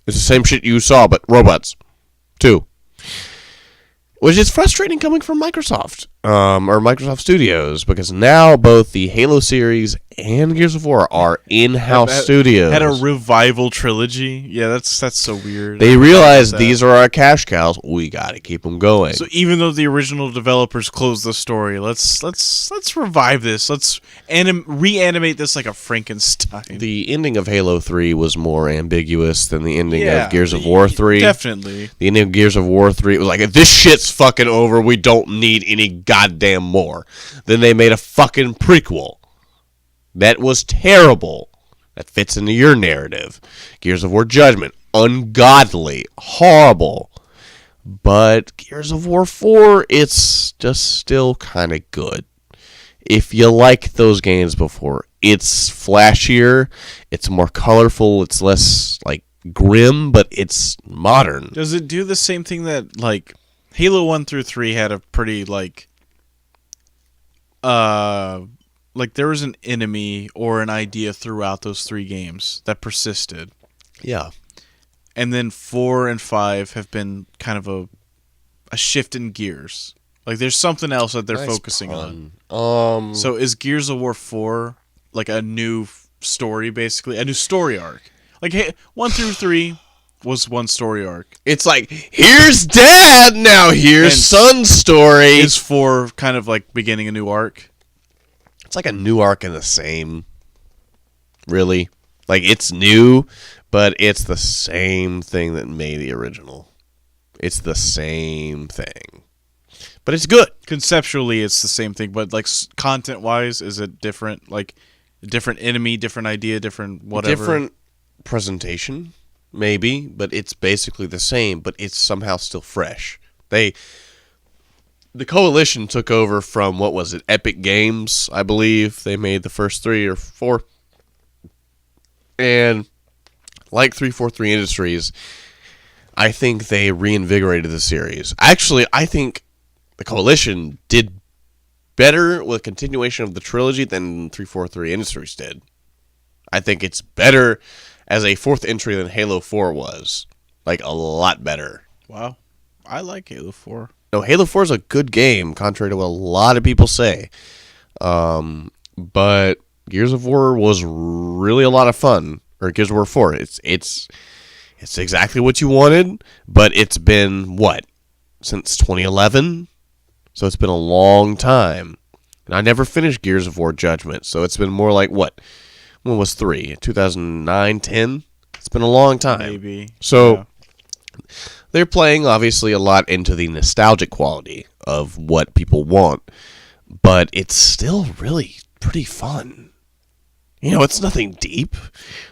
It's the same shit you saw, but robots too. Which is frustrating coming from Microsoft, or Microsoft Studios, because now both the Halo series and Gears of War are in-house studios. Had a revival trilogy. Yeah, that's so weird. They realized these are our cash cows. We gotta keep them going. So even though the original developers closed the story, let's revive this. Let's reanimate this like a Frankenstein. The ending of Halo 3 was more ambiguous than the ending of Gears of War 3. Definitely. The ending of Gears of War 3 was like, this shit's fucking over. We don't need any goddamn more. Then they made a fucking prequel. That was terrible. That fits into your narrative. Gears of War Judgment. Ungodly. Horrible. But Gears of War 4, it's just still kind of good. If you like those games before, it's flashier. It's more colorful. It's less, like, grim, but it's modern. Does it do the same thing that, like, Halo 1 through 3 had a pretty, like there was an enemy or an idea throughout those three games that persisted. Yeah. And then 4 and 5 have been kind of a shift in gears. Like there's something else that they're focusing on. So is Gears of War 4 like a new story, basically? A new story arc? Like 1 through 3 was one story arc. It's like, here's Dad, now here's Son's story. Is 4 kind of like beginning a new arc? It's like a new arc in the same, really. Like, it's new, but it's the same thing that made the original. It's the same thing. But it's good. Conceptually, it's the same thing, but like content-wise, is it different? Like, a different enemy, different idea, different whatever? Different presentation, maybe, but it's basically the same, but it's somehow still fresh. The Coalition took over from, what was it, Epic Games, I believe. They made the first 3 or 4. And like 343 Industries, I think they reinvigorated the series. Actually, I think the Coalition did better with continuation of the trilogy than 343 Industries did. I think it's better as a 4th entry than Halo 4 was. Like, a lot better. Wow. I like Halo 4. No, Halo 4 is a good game, contrary to what a lot of people say. But Gears of War was really a lot of fun. Or Gears of War 4. It's exactly what you wanted, but it's been, what, since 2011? So it's been a long time. And I never finished Gears of War Judgment, so it's been more like, what? When was 3? 2009, 10? It's been a long time. Maybe. So they're playing, obviously, a lot into the nostalgic quality of what people want, but it's still really pretty fun. You know, it's nothing deep.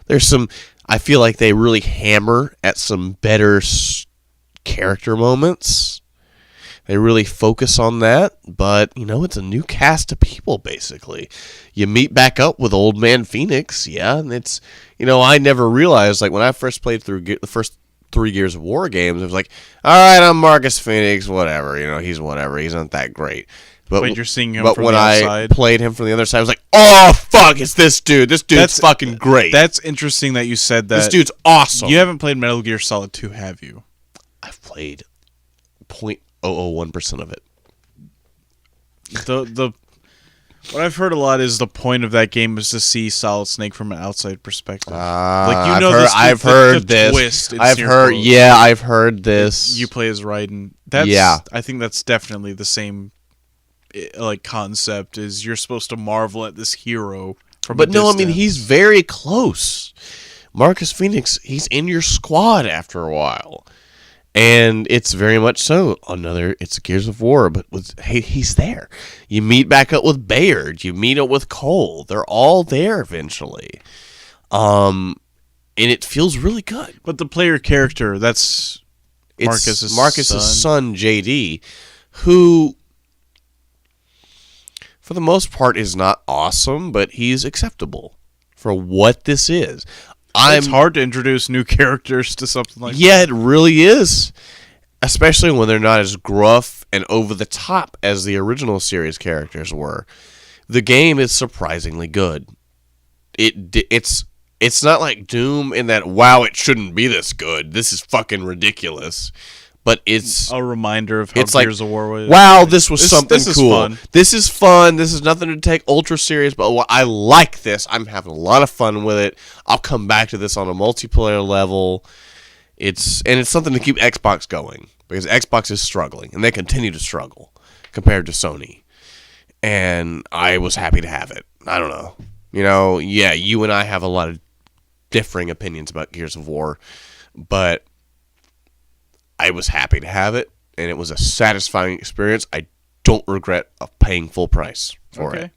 There's some, I feel like they really hammer at some better character moments. They really focus on that, but, it's a new cast of people, basically. You meet back up with Old Man Phoenix, yeah, and it's, I never realized, like, when I first played through the first 3 Gears of War games, it was like, all right, I'm Marcus Phoenix, whatever, he's whatever, he's not that great. But you're seeing him but from when the outside. I played him from the other side, I was like, oh, fuck, it's this dude. This dude's fucking great. That's interesting that you said that. This dude's awesome. You haven't played Metal Gear Solid 2, have you? I've played 0.001% of it. The what I've heard a lot is the point of that game is to see Solid Snake from an outside perspective. I've heard this. I've heard this. You play as Raiden. I think that's definitely the same like concept. Is you're supposed to marvel at this hero from a distance. He's very close. Marcus Phoenix, he's in your squad after a while. And it's very much so. It's Gears of War, but he's there. You meet back up with Bayard. You meet up with Cole. They're all there eventually. And it feels really good. But the player character, it's Marcus's son, JD, who, for the most part, is not awesome, but he's acceptable for what this is. It's hard to introduce new characters to something like that. Yeah, it really is. Especially when they're not as gruff and over the top as the original series characters were. The game is surprisingly good. It's not like Doom in that, wow, it shouldn't be this good. This is fucking ridiculous. But it's a reminder of how Gears of War was. Wow, this was something cool. Fun. This is fun. This is nothing to take ultra serious, but I like this. I'm having a lot of fun with it. I'll come back to this on a multiplayer level. It's something to keep Xbox going because Xbox is struggling and they continue to struggle compared to Sony. And I was happy to have it. I don't know. You and I have a lot of differing opinions about Gears of War, but I was happy to have it, and it was a satisfying experience. I don't regret paying full price for it.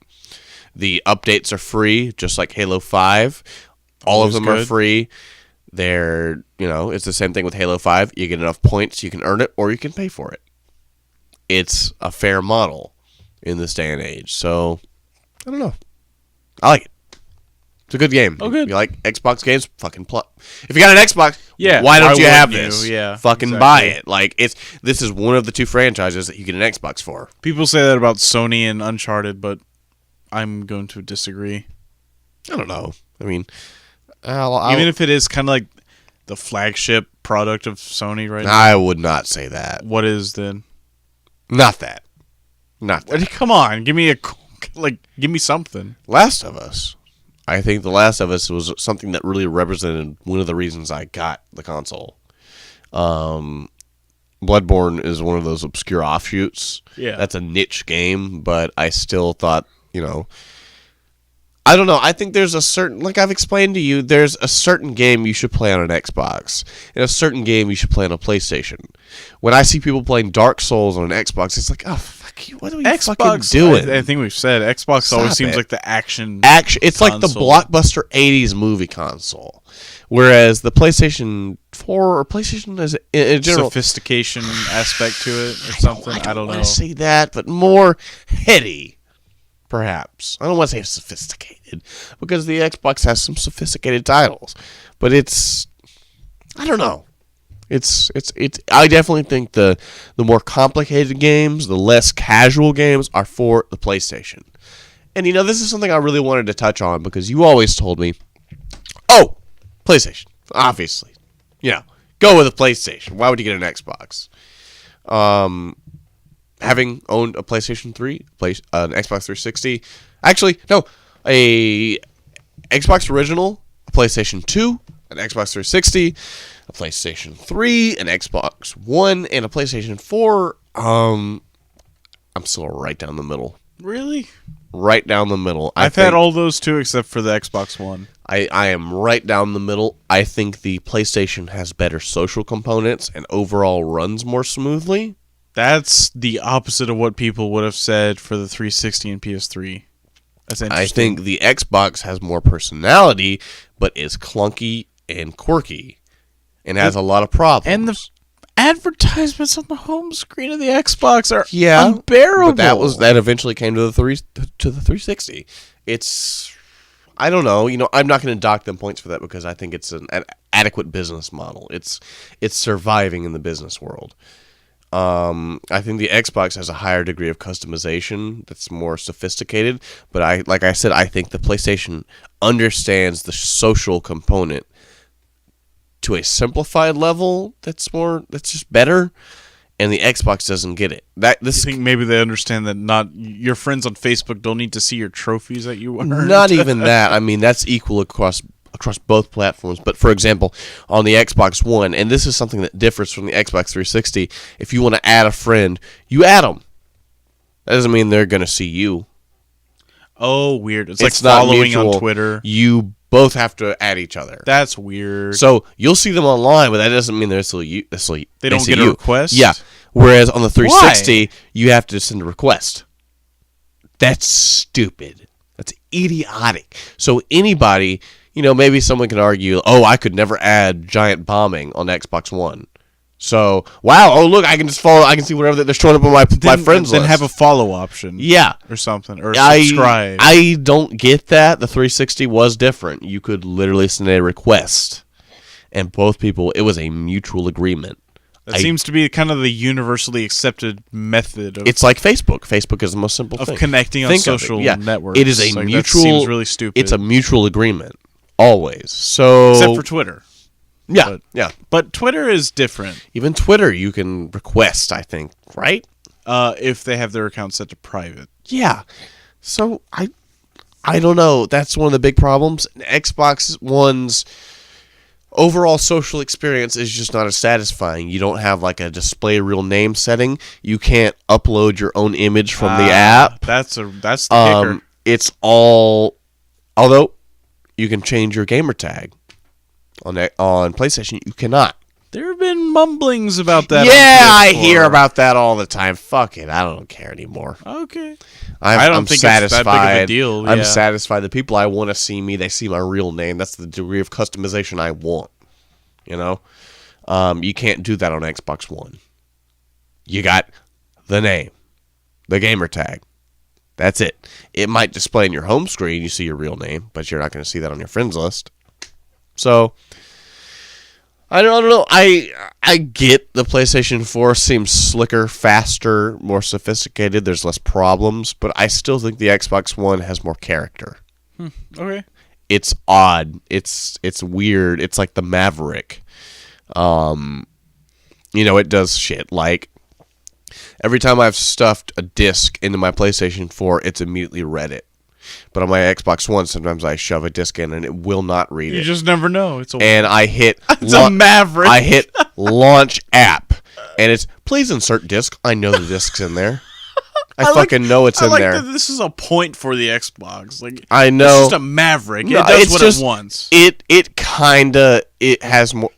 The updates are free, just like Halo 5. All of them are free. They're, it's the same thing with Halo 5. You get enough points, you can earn it, or you can pay for it. It's a fair model in this day and age. So, I don't know. I like it. It's a good game. Oh, good. If you like Xbox games, fucking plug. If you got an Xbox, yeah, why don't you have this? Yeah, fucking buy it. Like this is one of the 2 franchises that you get an Xbox for. People say that about Sony and Uncharted, but I'm going to disagree. I don't know. Even if it is kind of like the flagship product of Sony right now, I would not say that. What is then? Not that. Come on, give me give me something. Last of Us. I think The Last of Us was something that really represented one of the reasons I got the console. Bloodborne is one of those obscure offshoots. Yeah. That's a niche game, but I still thought, I don't know. I think there's a certain, like I've explained to you, there's a certain game you should play on an Xbox, and a certain game you should play on a PlayStation. When I see people playing Dark Souls on an Xbox, it's like, oh, fuck you. What are you fucking doing? I think we've said Xbox always seems like the action. It's console. Like the blockbuster 80s movie console. Whereas the PlayStation 4 or PlayStation is in general. Sophistication aspect to it or something. I don't know. I want to say that, but more heady. Perhaps. I don't want to say sophisticated, because the Xbox has some sophisticated titles. But I don't know. I definitely think the more complicated games, the less casual games are for the PlayStation. And this is something I really wanted to touch on, because you always told me, oh, PlayStation, obviously. Go with a PlayStation. Why would you get an Xbox? Having owned a PlayStation 3, an Xbox 360, actually, no, a Xbox original, a PlayStation 2, an Xbox 360, a PlayStation 3, an Xbox One, and a PlayStation 4, I'm still right down the middle. Really? Right down the middle. I've had all those too, except for the Xbox One. I am right down the middle. I think the PlayStation has better social components and overall runs more smoothly. That's the opposite of what people would have said for the 360 and PS3. That's interesting. I think the Xbox has more personality, but is clunky and quirky, and has a lot of problems. And advertisements on the home screen of the Xbox are Yeah, unbearable. but that eventually came to the 360. It's, I don't know. I'm not going to dock them points for that because I think it's an adequate business model. It's surviving in the business world. I think the Xbox has a higher degree of customization that's more sophisticated, but like I said, I think the PlayStation understands the social component to a simplified level that's just better, and the Xbox doesn't get it. You think maybe they understand that not your friends on Facebook don't need to see your trophies that you earned? Not even that. I mean, that's equal across both platforms. But for example, on the Xbox One, and this is something that differs from the Xbox 360, if you want to add a friend, you add them. That doesn't mean they're going to see you. Oh, weird. It's like following on Twitter. You both have to add each other. That's weird. So you'll see them online, but that doesn't mean they're still you. They don't get a request? Yeah. Whereas on the 360, you have to send a request. That's stupid. That's idiotic. So anybody, maybe someone can argue, oh, I could never add giant bombing on Xbox One. So, wow, oh, look, I can just follow, I can see whatever they're showing up on my friends list. Then have a follow option. Yeah. Or something. Or subscribe. I don't get that. The 360 was different. You could literally send a request. And both people, it was a mutual agreement. That seems to be kind of the universally accepted method. It's like Facebook. Facebook is the most simple thing. Of connecting on social networks. It is a mutual. That seems really stupid. It's a mutual agreement. Always. So except for Twitter. Yeah, But Twitter is different. Even Twitter, you can request, I think, right? If they have their account set to private. Yeah. So I don't know. That's one of the big problems. Xbox One's overall social experience is just not as satisfying. You don't have like a display real name setting. You can't upload your own image from the app. That's the kicker. It's all, although you can change your gamer tag. On PlayStation, you cannot. There have been mumblings about that. Yeah, I hear about that all the time. Fuck it, I don't care anymore. Okay. I don't think satisfied. It's that big of a deal. I'm satisfied. The people I want to see me, they see my real name. That's the degree of customization I want. You can't do that on Xbox One. You got the name, the gamer tag. That's it. It might display in your home screen. You see your real name, but you're not going to see that on your friends list. So, I don't know. I get the PlayStation 4 seems slicker, faster, more sophisticated. There's less problems, but I still think the Xbox One has more character. Okay. It's odd. It's weird. It's like the Maverick. It does shit. Like, every time I've stuffed a disc into my PlayStation 4, it's immediately read it. But on my Xbox One, sometimes I shove a disc in and it will not read it. You just never know. And I hit... It's a Maverick. I hit launch app. And it's, please insert disc. I know the disc's in there. I fucking know it's in there. This is a point for the Xbox. Like, I know. It's just a Maverick. No, it does what it wants. It has more...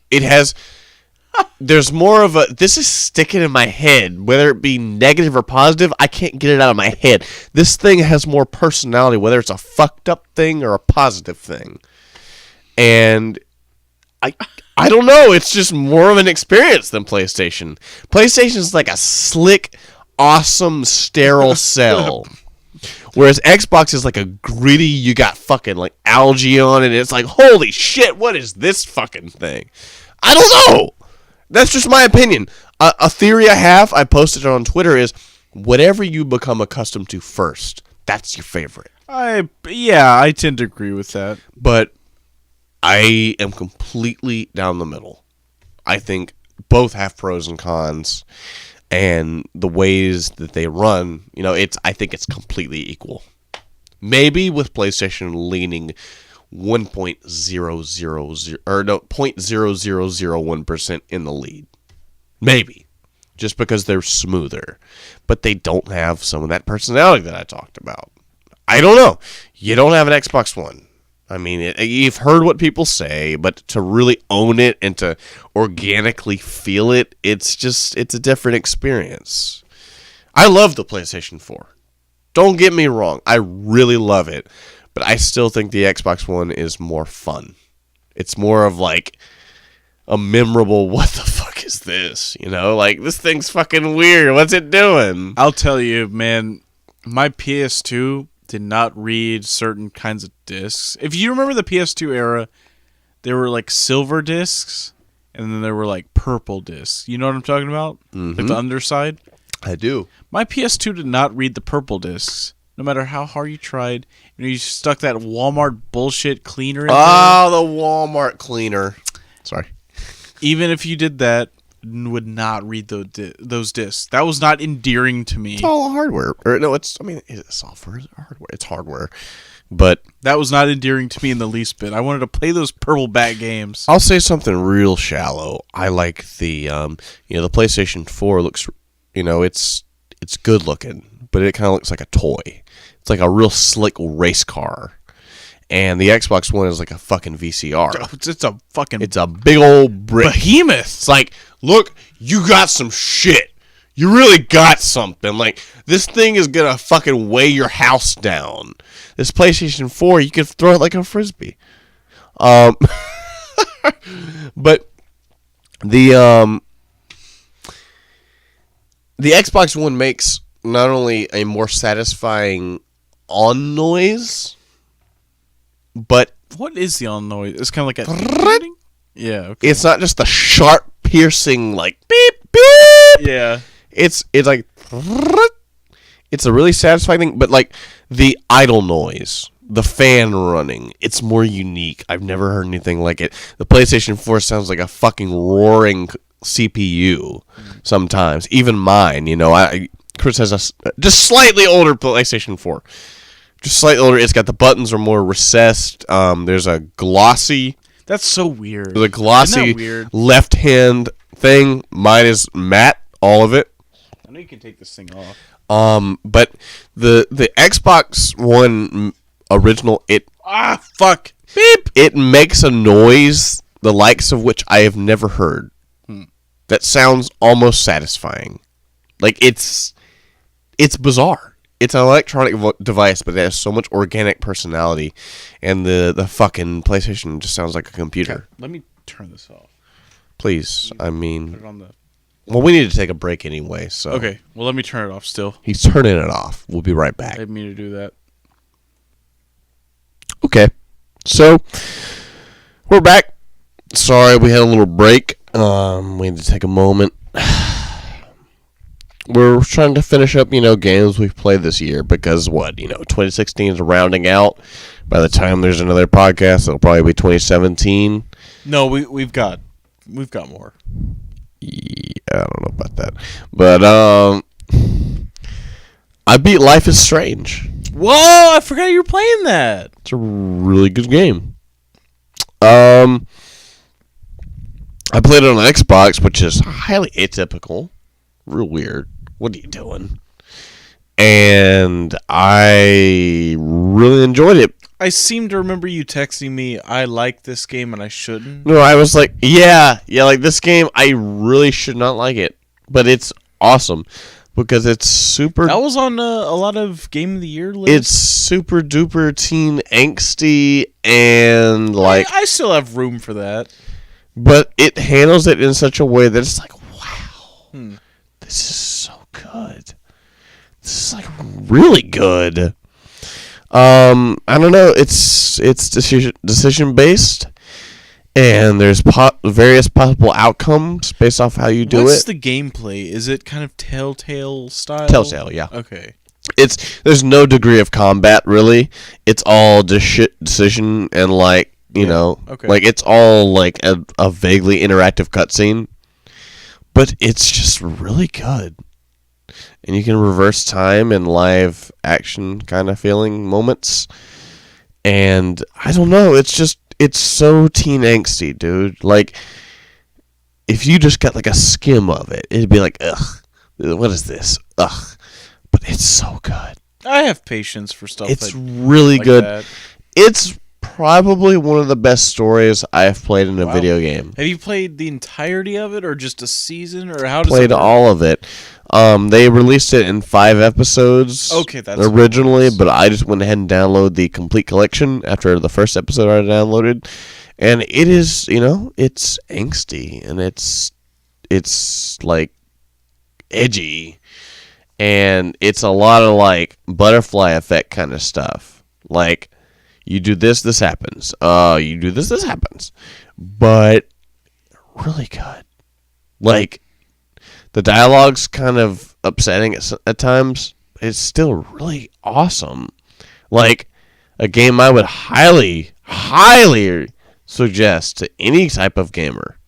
There's more of a... This is sticking in my head. Whether it be negative or positive, I can't get it out of my head. This thing has more personality, whether it's a fucked up thing or a positive thing. And I don't know. It's just more of an experience than PlayStation. PlayStation's like a slick, awesome, sterile cell. Whereas Xbox is like a gritty, you got fucking like algae on it. It's like, holy shit, what is this fucking thing? I don't know. That's just my opinion. A theory I have, I posted it on Twitter, is whatever you become accustomed to first, that's your favorite. I tend to agree with that. But I am completely down the middle. I think both have pros and cons, and the ways that they run, I think it's completely equal. Maybe with PlayStation leaning 0.0001% in the lead. Maybe. Just because they're smoother. But they don't have some of that personality that I talked about. I don't know. You don't have an Xbox One. I mean, you've heard what people say, but to really own it and to organically feel it, it's a different experience. I love the PlayStation 4. Don't get me wrong. I really love it. But I still think the Xbox One is more fun. It's more of like a memorable, what the fuck is this? You know, like, this thing's fucking weird. What's it doing? I'll tell you, man, my PS2 did not read certain kinds of discs. If you remember the PS2 era, there were like silver discs, and then there were like purple discs. You know what I'm talking about? Mm-hmm. Like the underside? I do. My PS2 did not read the purple discs. No matter how hard you tried, you stuck that Walmart bullshit cleaner in there. Oh, the Walmart cleaner. Sorry. Even if you did that, would not read those discs. That was not endearing to me. It's all hardware. Or no, is it software? Is it hardware? It's hardware. But that was not endearing to me in the least bit. I wanted to play those purple bat games. I'll say something real shallow. I like the the PlayStation 4 looks, it's good looking, but it kind of looks like a toy. It's like a real slick race car. And the Xbox One is like a fucking VCR. It's a big old brick. Behemoth. It's like, look, you got some shit. You really got something. Like, this thing is going to fucking weigh your house down. This PlayStation 4, you could throw it like a Frisbee. But the Xbox One makes not only a more satisfying on noise, but what is the on noise? It's kind of like a yeah. Okay. It's not just the sharp, piercing like beep beep. Yeah. It's like it's a really satisfying thing, but like the idle noise, the fan running, it's more unique. I've never heard anything like it. The PlayStation 4 sounds like a fucking roaring CPU sometimes. Even mine, Chris has a just slightly older PlayStation 4. Just slightly older. It's got the buttons are more recessed. There's a glossy. That's so weird. The glossy left hand thing. Mine is matte, all of it. I know you can take this thing off. But the Xbox One original, fuck, beep. It makes a noise the likes of which I have never heard. That sounds almost satisfying. Like it's bizarre. It's an electronic device, but it has so much organic personality, and the fucking PlayStation just sounds like a computer. Okay, let me turn this off. Please, put it on the... Well, we need to take a break anyway, so... Okay, well, let me turn it off still. He's turning it off. We'll be right back. I didn't mean to do that. Okay, so, we're back. Sorry, we had a little break. We had to take a moment. We're trying to finish up, games we've played this year because 2016 is rounding out. By the time there's another podcast, it'll probably be 2017. No, we've got more. Yeah, I don't know about that, but I beat Life is Strange. Whoa! I forgot you were playing that. It's a really good game. I played it on Xbox, which is highly atypical. Real weird. What are you doing? And I really enjoyed it. I seem to remember you texting me, I like this game and I shouldn't. No, I was like, yeah, like this game, I really should not like it. But it's awesome because it's super... That was on a lot of Game of the Year lists. It's super duper teen angsty and like... I still have room for that. But it handles it in such a way that it's like, wow, this is so good. This is like really good. I don't know. It's decision based, and there's various possible outcomes based off how you do it. What's the gameplay? Is it kind of Telltale style? Telltale, yeah. Okay. There's no degree of combat really. It's all decision and like okay. like it's all like a vaguely interactive cutscene, but it's just really good. And you can reverse time and live action kind of feeling moments. And I don't know, it's so teen angsty, dude. Like, if you just got like a skim of it, it'd be like, ugh, what is this? Ugh. But it's so good. I have patience for stuff. It's really good. That. It's probably one of the best stories I have played in a video game. Have you played the entirety of it, or just a season, or how does played it work? all of it. They released it in 5 episodes. Okay, that's originally, but I just went ahead and downloaded the complete collection after the first episode I downloaded, and it is, it's angsty and it's it's like edgy, and it's a lot of like butterfly effect kind of stuff. Like you do this, this happens. You do this, this happens. But really good. Like the dialogue's kind of upsetting at times. It's still really awesome. Like a game I would highly, highly suggest to any type of gamer.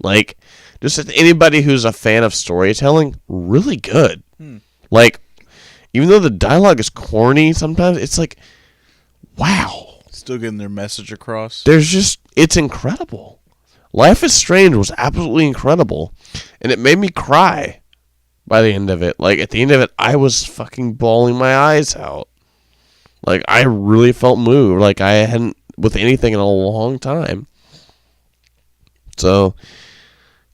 Like, just anybody who's a fan of storytelling, really good. Like, even though the dialogue is corny sometimes, it's like, wow. Still getting their message across. It's incredible. Life is Strange was absolutely incredible. And it made me cry by the end of it. Like, at the end of it, I was fucking bawling my eyes out. Like, I really felt moved. Like, I hadn't with anything in a long time. So,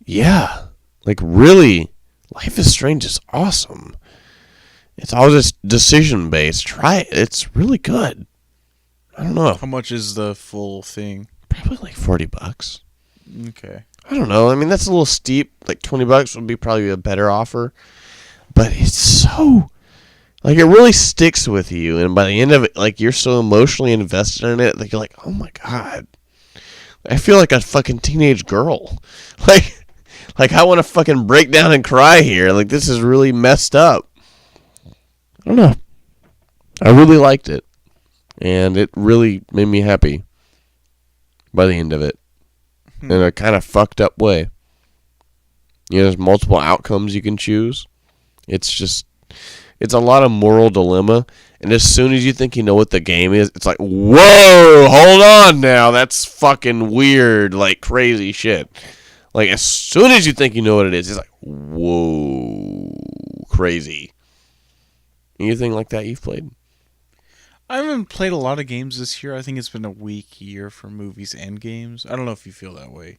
yeah. Like, really, Life is Strange is awesome. It's all just decision-based. Try it. It's really good. I don't know. How much is the full thing? Probably like $40. Okay. I don't know. I mean, that's a little steep. Like, $20 would be probably a better offer. But it's so... Like, it really sticks with you, and by the end of it, like, you're so emotionally invested in it that you're like, oh my god. I feel like a fucking teenage girl. Like I want to fucking break down and cry here. Like, this is really messed up. I don't know. I really liked it. And it really made me happy by the end of it. In a kind of fucked up way. You know, there's multiple outcomes you can choose. It's a lot of moral dilemma, and as soon as you think you know what the game is, it's like, whoa, hold on now, that's fucking weird, like crazy shit. Like, as soon as you think you know what it is, it's like, whoa, crazy. Anything like that you've played? I haven't played a lot of games this year. I think it's been a weak year for movies and games. I don't know if you feel that way.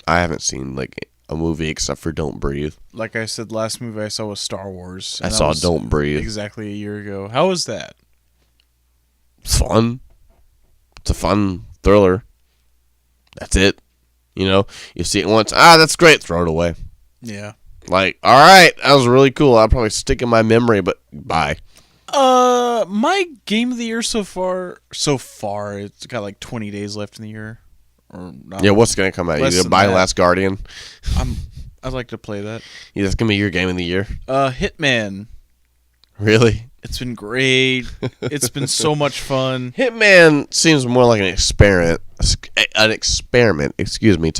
I haven't seen, like, a movie except for Don't Breathe. Like I said, last movie I saw was Star Wars. I saw Don't Breathe. Exactly a year ago. How was that? It's fun. It's a fun thriller. That's it. You know, you see it once, that's great, throw it away. Yeah. Like, alright, that was really cool. I'll probably stick in my memory, but bye. My game of the year so far, it's got like 20 days left in the year. Or not. Yeah, what's going to come out? You going to buy Last Guardian? I'd like to play that. Yeah, that's going to be your game of the year? Hitman. Really? It's been great. It's been so much fun. Hitman seems more like an experiment. To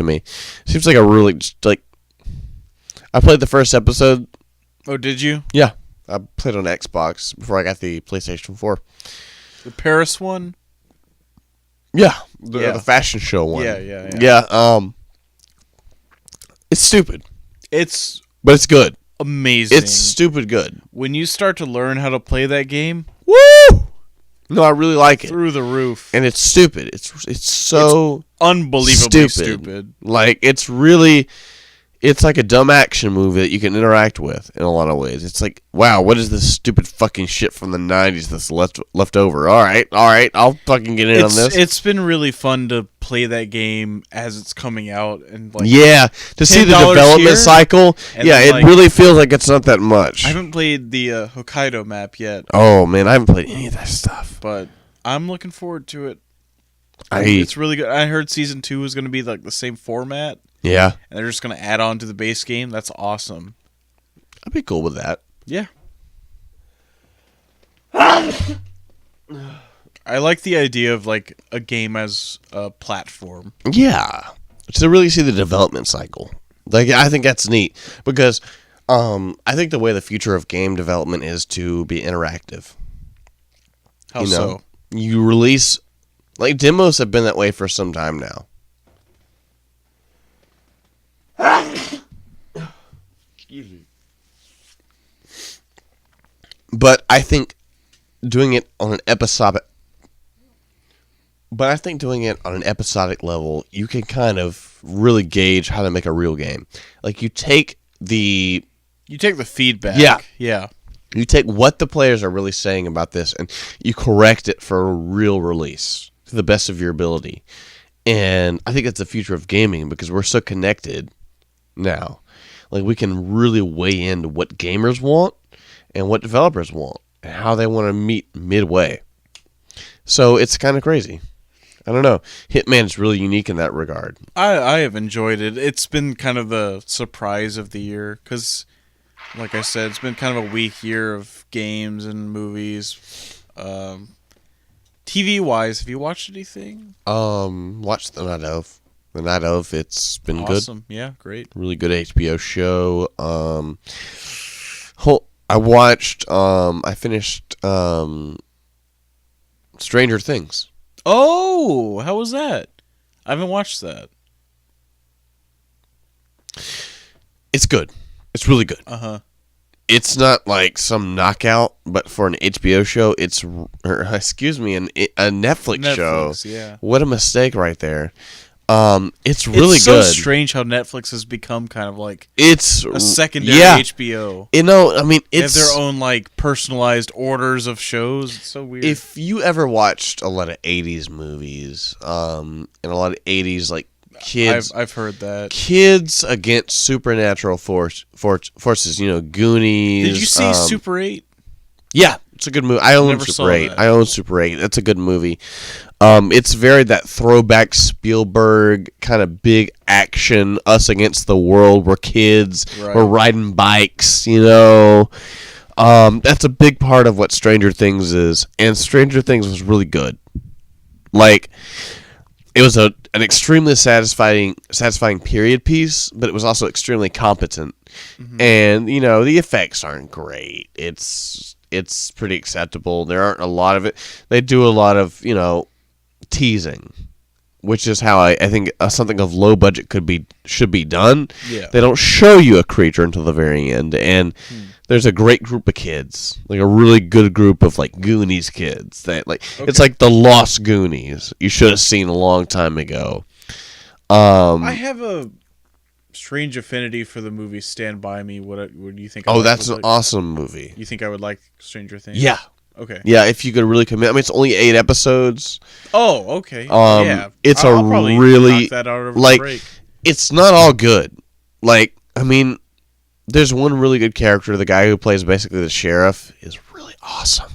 me. Seems like a really, like... I played the first episode. Oh, did you? Yeah. I played on Xbox before I got the PlayStation 4. The Paris one? Yeah. The fashion show one. Yeah. Yeah, it's stupid. But it's good. Amazing. It's stupid good. When you start to learn how to play that game, woo! No, I really like it. Through the roof. And it's stupid. It's so unbelievably stupid. Like, it's like a dumb action movie that you can interact with in a lot of ways. It's like, wow, what is this stupid fucking shit from the 90s that's left over? All right, I'll fucking get in on this. It's been really fun to play that game as it's coming out. And like, yeah, to see the development cycle. Yeah, it really feels like it's not that much. I haven't played the Hokkaido map yet. Oh, man, I haven't played any of that stuff. But I'm looking forward to it. It's really good. I heard Season 2 was going to be like the same format. Yeah. And they're just going to add on to the base game. That's awesome. I'd be cool with that. Yeah. I like the idea of like a game as a platform. Yeah. To really see the development cycle. Like, I think that's neat. Because I think the way the future of game development is to be interactive. How so? You release... Like, demos have been that way for some time now. But I think doing it on an episodic level, you can kind of really gauge how to make a real game. Like, you take the feedback. Yeah. You take what the players are really saying about this and you correct it for a real release to the best of your ability. And I think that's the future of gaming because we're so connected now. Like, we can really weigh into what gamers want and what developers want and how they want to meet midway. So it's kind of crazy. I don't know. Hitman's really unique in that regard. I have enjoyed it. It's been kind of the surprise of the year because, like I said, it's been kind of a weak year of games and movies. TV-wise, have you watched anything? Watched the night of. The night of. It's been good. Awesome. Yeah, great. Really good HBO show. I watched. I finished. Stranger Things. Oh, how was that? I haven't watched that. It's good. It's really good. Uh-huh. It's not like some knockout, but for an HBO show, a Netflix show. Yeah. What a mistake right there. It's really it's so good. strange how Netflix has become kind of like It's a secondary yeah. HBO. You know, I mean, They have it's their own like personalized orders of shows. It's so weird. If you ever watched a lot of 80s movies, and a lot of 80s like kids, I've heard that. Kids against supernatural forces, you know, Goonies. Did you see Super 8? Yeah, it's a good movie. I own Never Super saw 8. that. I own Super 8. That's a good movie. It's very that throwback Spielberg kind of big action, us against the world. We're kids. Right. We're riding bikes, you know. That's a big part of what Stranger Things is. And Stranger Things was really good. Like, it was an extremely satisfying period piece, but it was also extremely competent. Mm-hmm. And, you know, the effects aren't great. It's pretty acceptable. There aren't a lot of it. They do a lot of, you know, teasing, which is how I think something of low budget should be done. Yeah. They don't show you a creature until the very end, and there's a great group of kids, like a really good group of like Goonies kids that like It's like the Lost Goonies you should have seen a long time ago. I have a strange affinity for the movie Stand By Me. What do you think? That's an awesome movie. You think I would like Stranger Things? Yeah. Okay. Yeah, if you could really commit. I mean, it's only 8 episodes. Oh, okay. Yeah. It's I'll probably really knock that out over like the break. It's not all good. Like, I mean, there's one really good character. The guy who plays basically the sheriff is really awesome.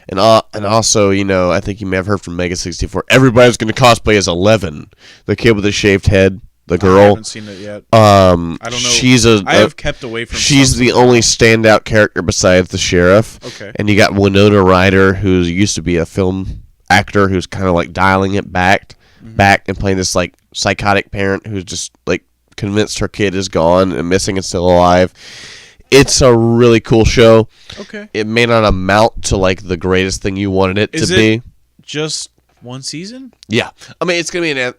And also, you know, I think you may have heard from Mega 64. Everybody's going to cosplay as 11, the kid with the shaved head. The girl. I haven't seen it yet. I don't know. I have kept away from. She's the only standout character besides the sheriff. Okay. And you got Winona Ryder, who used to be a film actor, who's kind of like dialing it back and playing this like psychotic parent who's just like convinced her kid is gone and missing and still alive. It's a really cool show. Okay. It may not amount to like the greatest thing you wanted it to be. Just one season? Yeah. I mean, it's gonna be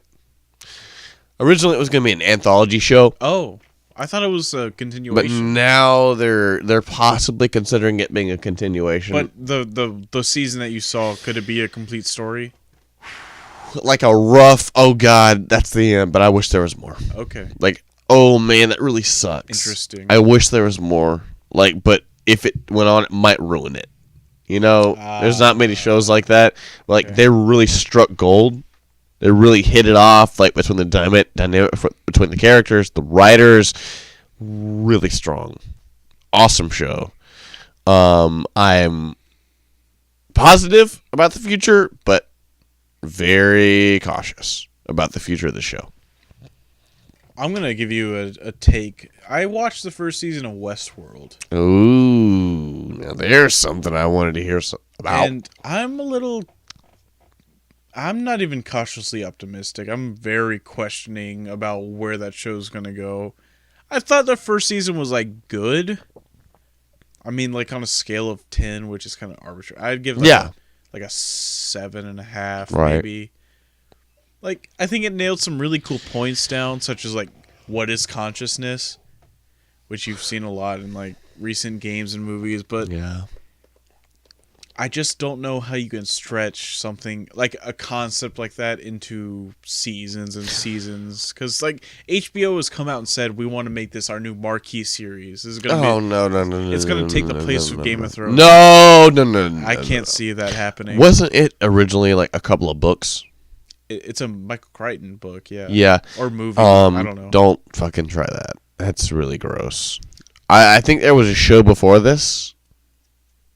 originally, it was going to be an anthology show. Oh, I thought it was a continuation. But now they're possibly considering it being a continuation. But the season that you saw, could it be a complete story? Like a rough, oh God, that's the end, but I wish there was more. Okay. Like, oh man, that really sucks. Interesting. I wish there was more. Like, but if it went on, it might ruin it. You know, there's not many shows like that. Like, they really struck gold. They really hit it off, like between the dynamic between the characters, the writers, really strong, awesome show. I'm positive about the future, but very cautious about the future of the show. I'm gonna give you a take. I watched the first season of Westworld. Ooh, now there's something I wanted to hear about. And I'm not even cautiously optimistic. I'm very questioning about where that show's going to go. I thought the first season was, like, good. I mean, like, on a scale of 10, which is kind of arbitrary. I'd give, like, a 7.5, maybe. Like, I think it nailed some really cool points down, such as, like, what is consciousness? Which you've seen a lot in, like, recent games and movies, but... Yeah. I just don't know how you can stretch something like a concept like that into seasons and seasons. Because like HBO has come out and said we want to make this our new marquee series. This is gonna no! It's gonna take the place of Game of Thrones. No! I can't see that happening. Wasn't it originally like a couple of books? It's a Michael Crichton book, yeah. Yeah. Or movie. I don't know. Don't fucking try that. That's really gross. I think there was a show before this.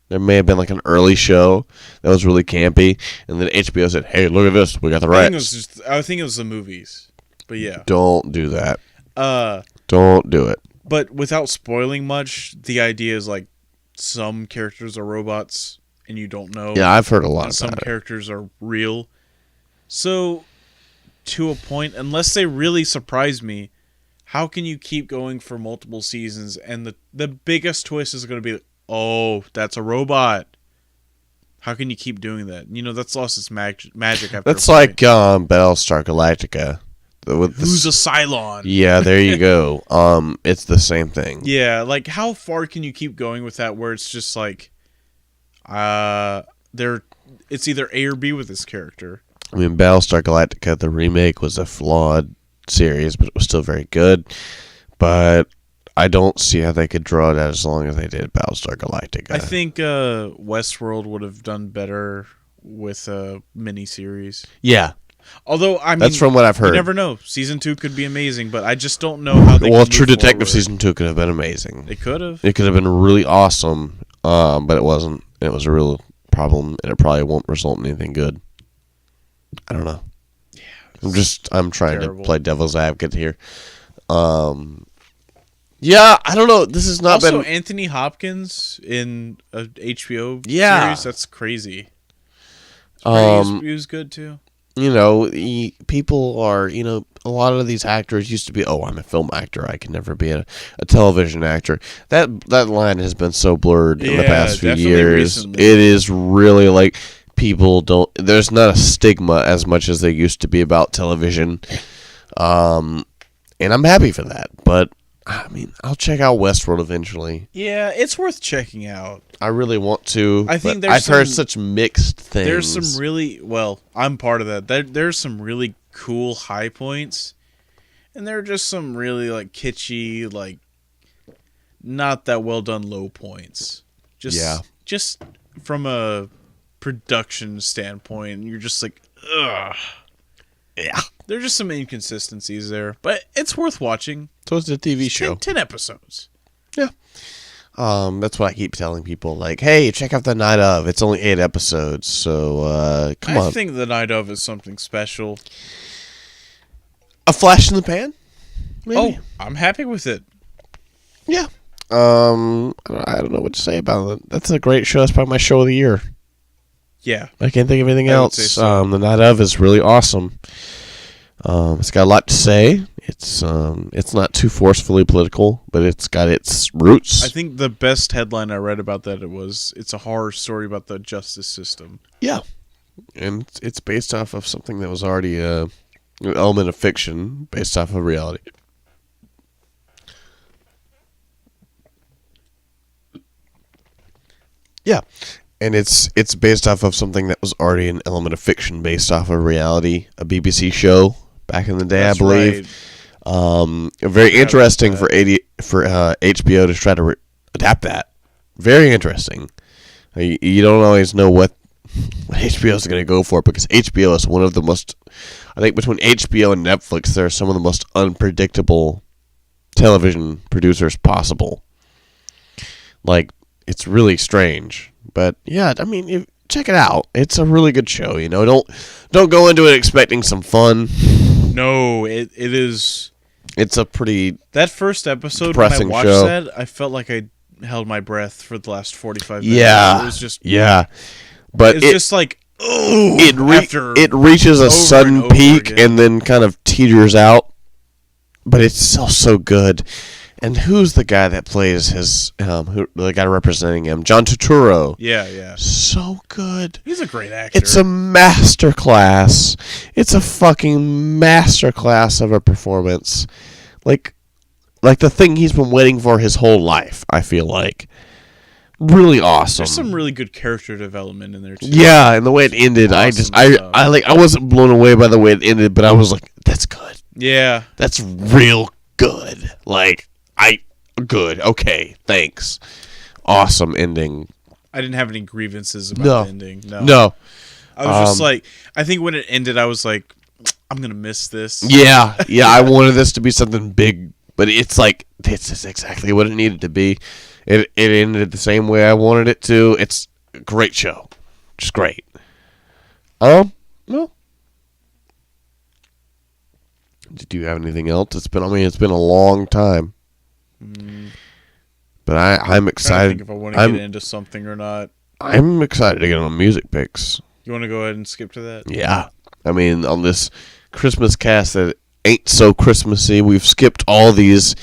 There may have been like an early show that was really campy, and then HBO said, "Hey, look at this. We got the rights." I think it was the movies, but yeah. Don't do that. Uh, Don't do it. But without spoiling much, the idea is like some characters are robots and you don't know. Yeah, I've heard a lot and about some it. characters are real. So, to a point, unless they really surprise me, how can you keep going for multiple seasons? And the biggest twist is going to be, oh, that's a robot. How can you keep doing that? You know, that's lost its magic after That's a point. like Battlestar Galactica. Who's a Cylon? Yeah, there you go. It's the same thing. Yeah, like how far can you keep going with that where it's just like it's either A or B with this character. I mean, Battlestar Galactica, the remake, was a flawed series, but it was still very good. But I don't see how they could draw it out as long as they did Battlestar Galactica. I think Westworld would have done better with a miniseries. Yeah. Although, I mean, that's from what I've heard. You never know. Season 2 could be amazing, but I just don't know how they. Well, can True move Detective forward. Season 2 could have been amazing. It could have. It could have been really awesome, but it wasn't. It was a real problem, and it probably won't result in anything good. I don't know. Yeah, I'm trying to play devil's advocate here. Yeah, I don't know. This has not also, been Anthony Hopkins in a HBO Yeah. series. That's crazy. He was good too. You know, people are, a lot of these actors used to be, I'm a film actor. I can never be a television actor. That line has been so blurred in the past few years. Recently. It is really like people there's not a stigma as much as there used to be about television. And I'm happy for that. But, I mean, I'll check out Westworld eventually. Yeah, it's worth checking out. I really want to. I think I've heard such mixed things. There's some really, I'm part of that. There's some really cool high points, and there are just some really like kitschy, like not that well done low points. Just from a production standpoint, you're just like, ugh. Yeah. There's just some inconsistencies there, but it's worth watching. So it's a TV show. 10 episodes. Yeah. That's what I keep telling people. Like, hey, check out The Night Of. It's only 8 episodes, so come on. I think The Night Of is something special. A flash in the pan? Maybe. Oh, I'm happy with it. Yeah. I don't know what to say about it. That's a great show. That's probably my show of the year. Yeah. I can't think of anything else. So. The Night Of is really awesome. It's got a lot to say. It's not too forcefully political, but it's got its roots. I think the best headline I read about that it's a horror story about the justice system. Yeah, and it's based off of something that was already an element of fiction, based off of reality. Yeah, and it's based off of something that was already an element of fiction, based off of reality, a BBC show back in the day, I believe. Right. Very interesting for HBO to try to adapt that. Very interesting. You don't always know what HBO is going to go for, because HBO is one of the most, I think between HBO and Netflix, they're some of the most unpredictable television producers possible. Like, it's really strange. But yeah, I mean, check it out. It's a really good show, Don't go into it expecting some fun. No, it is. It's a pretty that first episode when I depressing watched show. that, I felt like I held my breath for the last 45 minutes. Yeah. It was just But it's just like it reaches a sudden peak and then kind of teeters out. But it's still so good. And who's the guy that plays the guy representing him? John Turturro. Yeah. So good. He's a great actor. It's a masterclass. It's a fucking masterclass of a performance. Like the thing he's been waiting for his whole life, I feel like. Really awesome. There's some really good character development in there too. Yeah, and the way it ended, Awesome I wasn't blown away by the way it ended, but I was like, that's good. Yeah. That's real good. Good. Okay, thanks. Awesome ending. I didn't have any grievances about the ending. No. I was just like, I think when it ended, I was like, I'm going to miss this. Yeah, I wanted this to be something big But it's like, this is exactly what it needed to be. It ended the same way I wanted it to. It's a great show. Just great. Well, did you have anything else? It's been a long time. But I'm excited. I think if I want to get into something or not. I'm excited to get on music picks. You want to go ahead and skip to that? Yeah. I mean, on this Christmas cast that ain't so Christmassy, we've skipped all these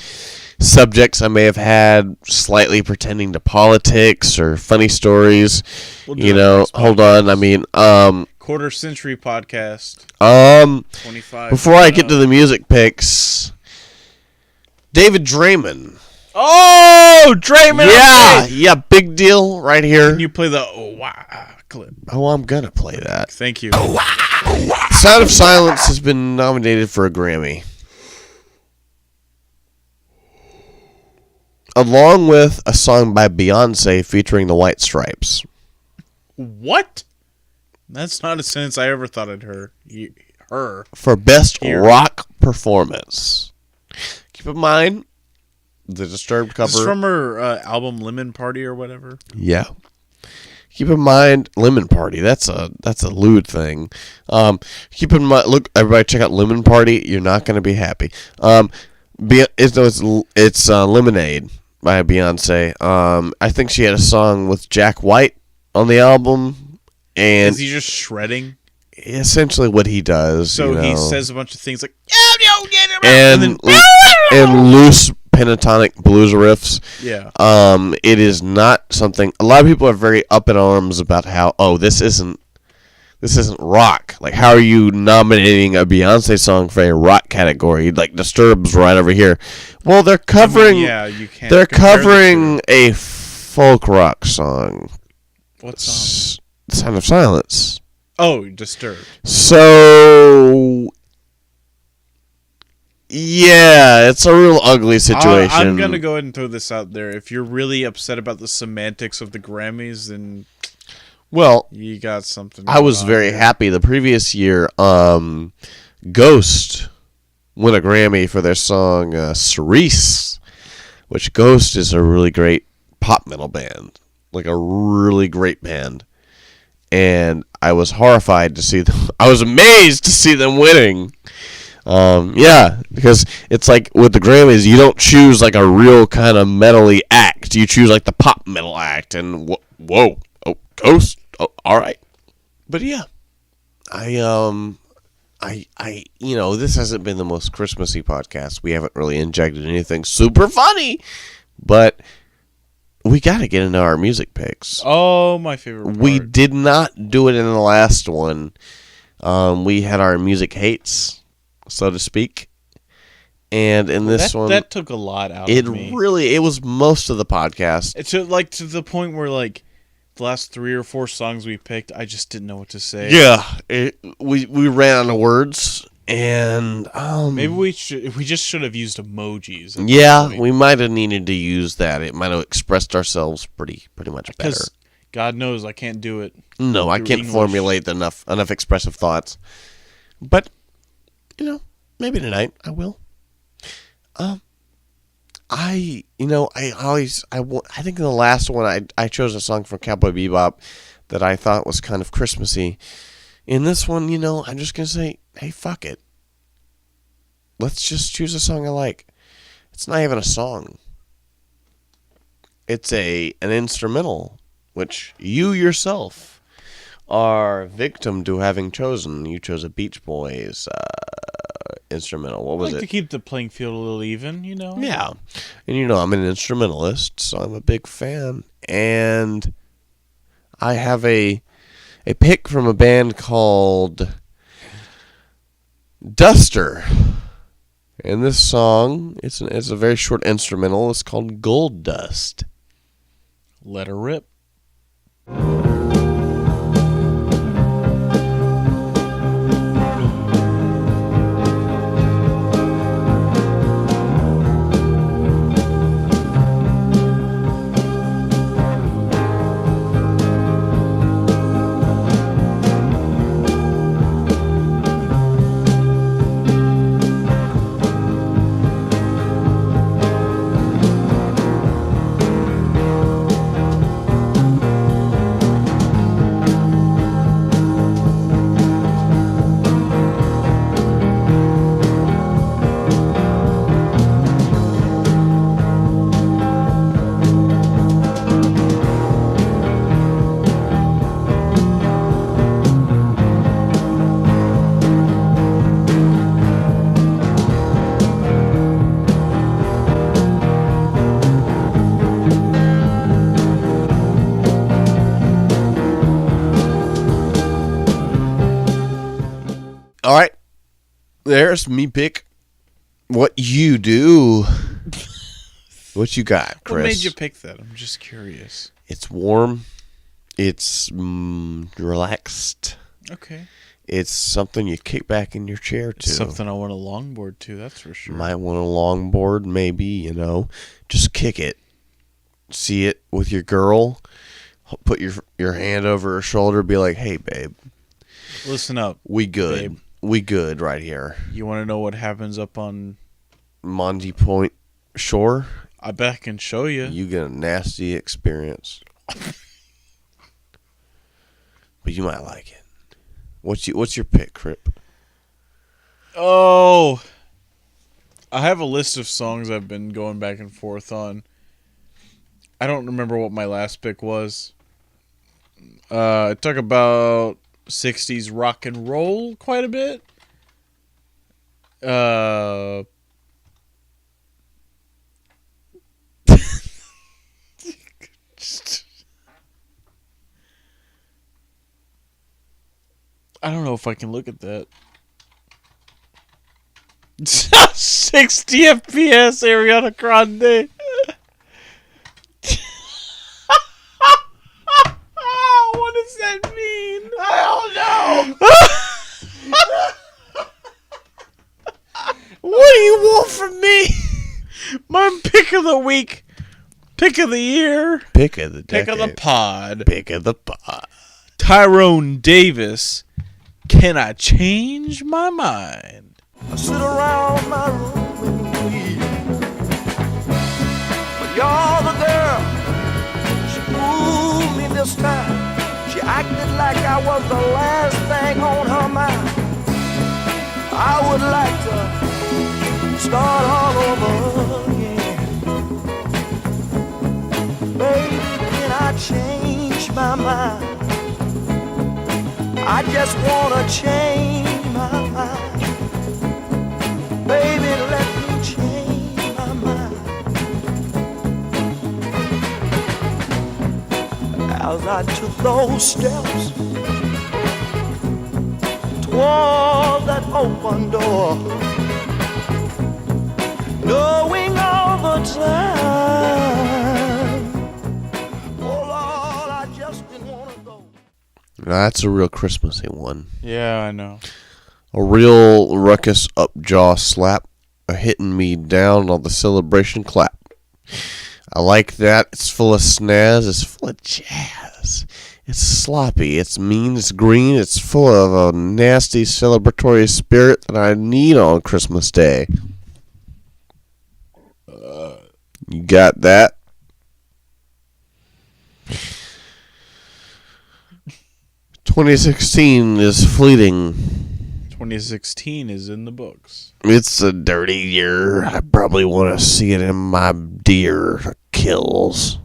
subjects I may have had, slightly pretending to politics or funny stories. Hold on. I mean, Quarter Century Podcast. 25. Before I get to the music picks, David Draymond. Oh, Draymond! Yeah, big deal right here. Can you play the clip? Oh, I'm gonna play that. Thank you. Sound of Silence has been nominated for a Grammy, along with a song by Beyonce featuring the White Stripes. What? That's not a sentence I ever thought I'd heard. Her. For Best Rock Performance. Keep in mind, the Disturbed cover. This is from her album Lemon Party or whatever. Yeah. Keep in mind, Lemon Party. That's a lewd thing. Keep in mind, look, everybody, check out Lemon Party. You're not going to be happy. It's Lemonade by Beyonce. I think she had a song with Jack White on the album, and is he just shredding? Essentially, what he does. So he says a bunch of things like and loose pentatonic blues riffs. Yeah. It is not something. A lot of people are very up in arms about how, this isn't rock. Like, how are you nominating a Beyonce song for a rock category? Like, Disturbed's right over here. Well, they're covering. You can't. They're covering a folk rock song. What song? Sound of Silence. Oh, Disturbed. So, yeah, it's a real ugly situation. I'm going to go ahead and throw this out there. If you're really upset about the semantics of the Grammys, then you got something. I was very happy. The previous year, Ghost won a Grammy for their song Cerise, which Ghost is a really great pop metal band. Like a really great band. And I was horrified to see them. I was amazed to see them winning. Because it's like with the Grammys, you don't choose like a real kind of metal-y act. You choose like the pop metal act. And Ghost. Oh, all right. But yeah, this hasn't been the most Christmassy podcast. We haven't really injected anything super funny, but we got to get into our music picks. Oh, my favorite part. We did not do it in the last one. We had our music hates, so to speak. And in this one, that took a lot out of me. It was most of the podcast. It's to the point where like the last 3 or 4 songs we picked, I just didn't know what to say. Yeah, we ran out of words, and maybe we just should have used emojis. Yeah, we might have needed to use that. It might have expressed ourselves pretty much better. Because God knows I can't do it. No, I can't formulate enough expressive thoughts. But maybe tonight I will. I think in the last one I chose a song from Cowboy Bebop that I thought was kind of Christmassy. In this one, I'm just gonna say, hey, fuck it. Let's just choose a song I like. It's not even a song. It's an instrumental, which you yourself are victim to having chosen. You chose a Beach Boys instrumental. What was it? To keep the playing field a little even, Yeah. And I'm an instrumentalist, so I'm a big fan. And I have a pick from a band called Duster. And this song, it's a very short instrumental. It's called Gold Dust. Let her rip. There's me pick. What you do? What you got, Chris? What made you pick that? I'm just curious. It's warm. It's relaxed. Okay. It's something you kick back in your chair to. It's something I want a longboard to, that's for sure. Might want a longboard, maybe, you know. Just kick it. See it with your girl. Put your hand over her shoulder. Be like, hey, babe. Listen up. We good. Babe. We good right here. You want to know what happens up on Monty Point Shore? I bet I can show you. You get a nasty experience. But you might like it. What's your pick, Crip? Oh, I have a list of songs I've been going back and forth on. I don't remember what my last pick was. I talk about 60s rock and roll quite a bit. I don't know if I can look at that. 60 FPS Ariana Grande. What does that mean? I don't know. What do you want from me? My pick of the week, pick of the year, Pick of the decade. pick of the pod. Pick of the pod. Tyrone Davis. Can I change my mind? I sit around my room and weep. But you're the girl. She fooled me this time. She acted like I was the last thing on her mind. I would like to start all over again. Baby, can I change my mind? I just wanna change my mind. Baby, let me change my mind. As I took those steps toward that open door, knowing all the time, oh Lord, I just didn't wanna go. That's a real Christmassy one. Yeah, I know. A real ruckus up jaw slap, a hitting me down on the celebration clap. I like that. It's full of snaz. It's full of jazz. It's sloppy. It's mean. It's green. It's full of a nasty celebratory spirit that I need on Christmas Day. You got that? "2016 is fleeting. 2016 is in the books. It's a dirty year. I probably want to see it in my deer kills."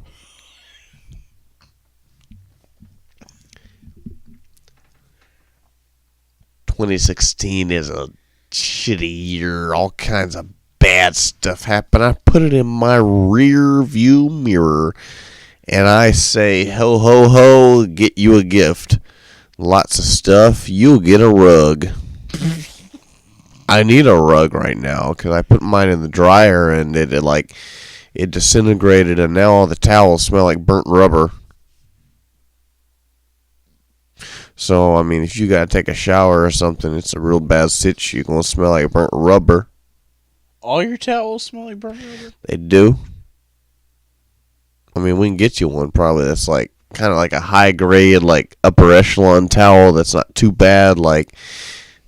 "2016 is a shitty year. All kinds of bad stuff happened. I put it in my rear view mirror, and I say, ho, ho, ho, get you a gift. Lots of stuff. You'll get a rug." I need a rug right now because I put mine in the dryer and it disintegrated, and now all the towels smell like burnt rubber. So, I mean, if you gotta take a shower or something, it's a real bad sitch. You're gonna smell like burnt rubber. All your towels smell like burnt rubber? They do. I mean, we can get you one probably that's like kind of like a high grade, like upper echelon towel that's not too bad. Like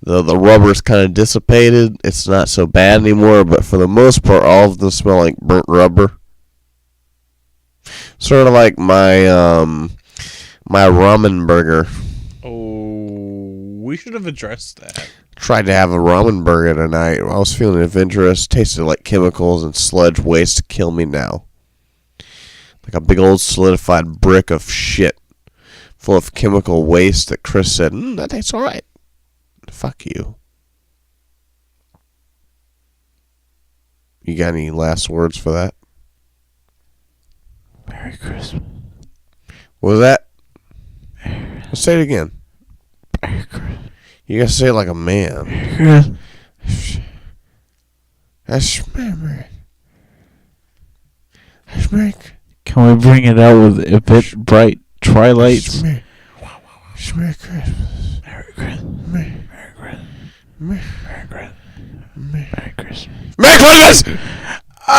the rubber's kind of dissipated. It's not so bad anymore, but for the most part, all of them smell like burnt rubber. Sort of like my ramen burger. Oh, we should have addressed that. Tried to have a ramen burger tonight. I was feeling adventurous. Tasted like chemicals and sludge waste to kill me now. Like a big old solidified brick of shit full of chemical waste that Chris said, that tastes alright. Fuck you. You got any last words for that? Merry Christmas. What was that? Let's say it again. Merry Christmas. You gotta say it like a man. Merry Can we bring it out with a bit bright twilights? Merry Christmas. Merry Christmas. Merry Christmas. Merry Christmas. Merry Christmas. Merry Christmas! Oh!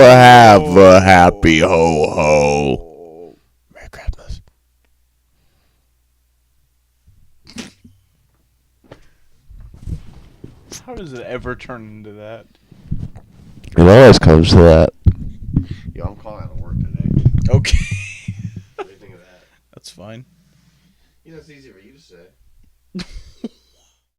Have a happy ho-ho. Merry Christmas. How does it ever turn into that? It always comes to that. Yo, I'm calling out of work today. Okay. What do you think of that? That's fine. You know, it's easy for you to say.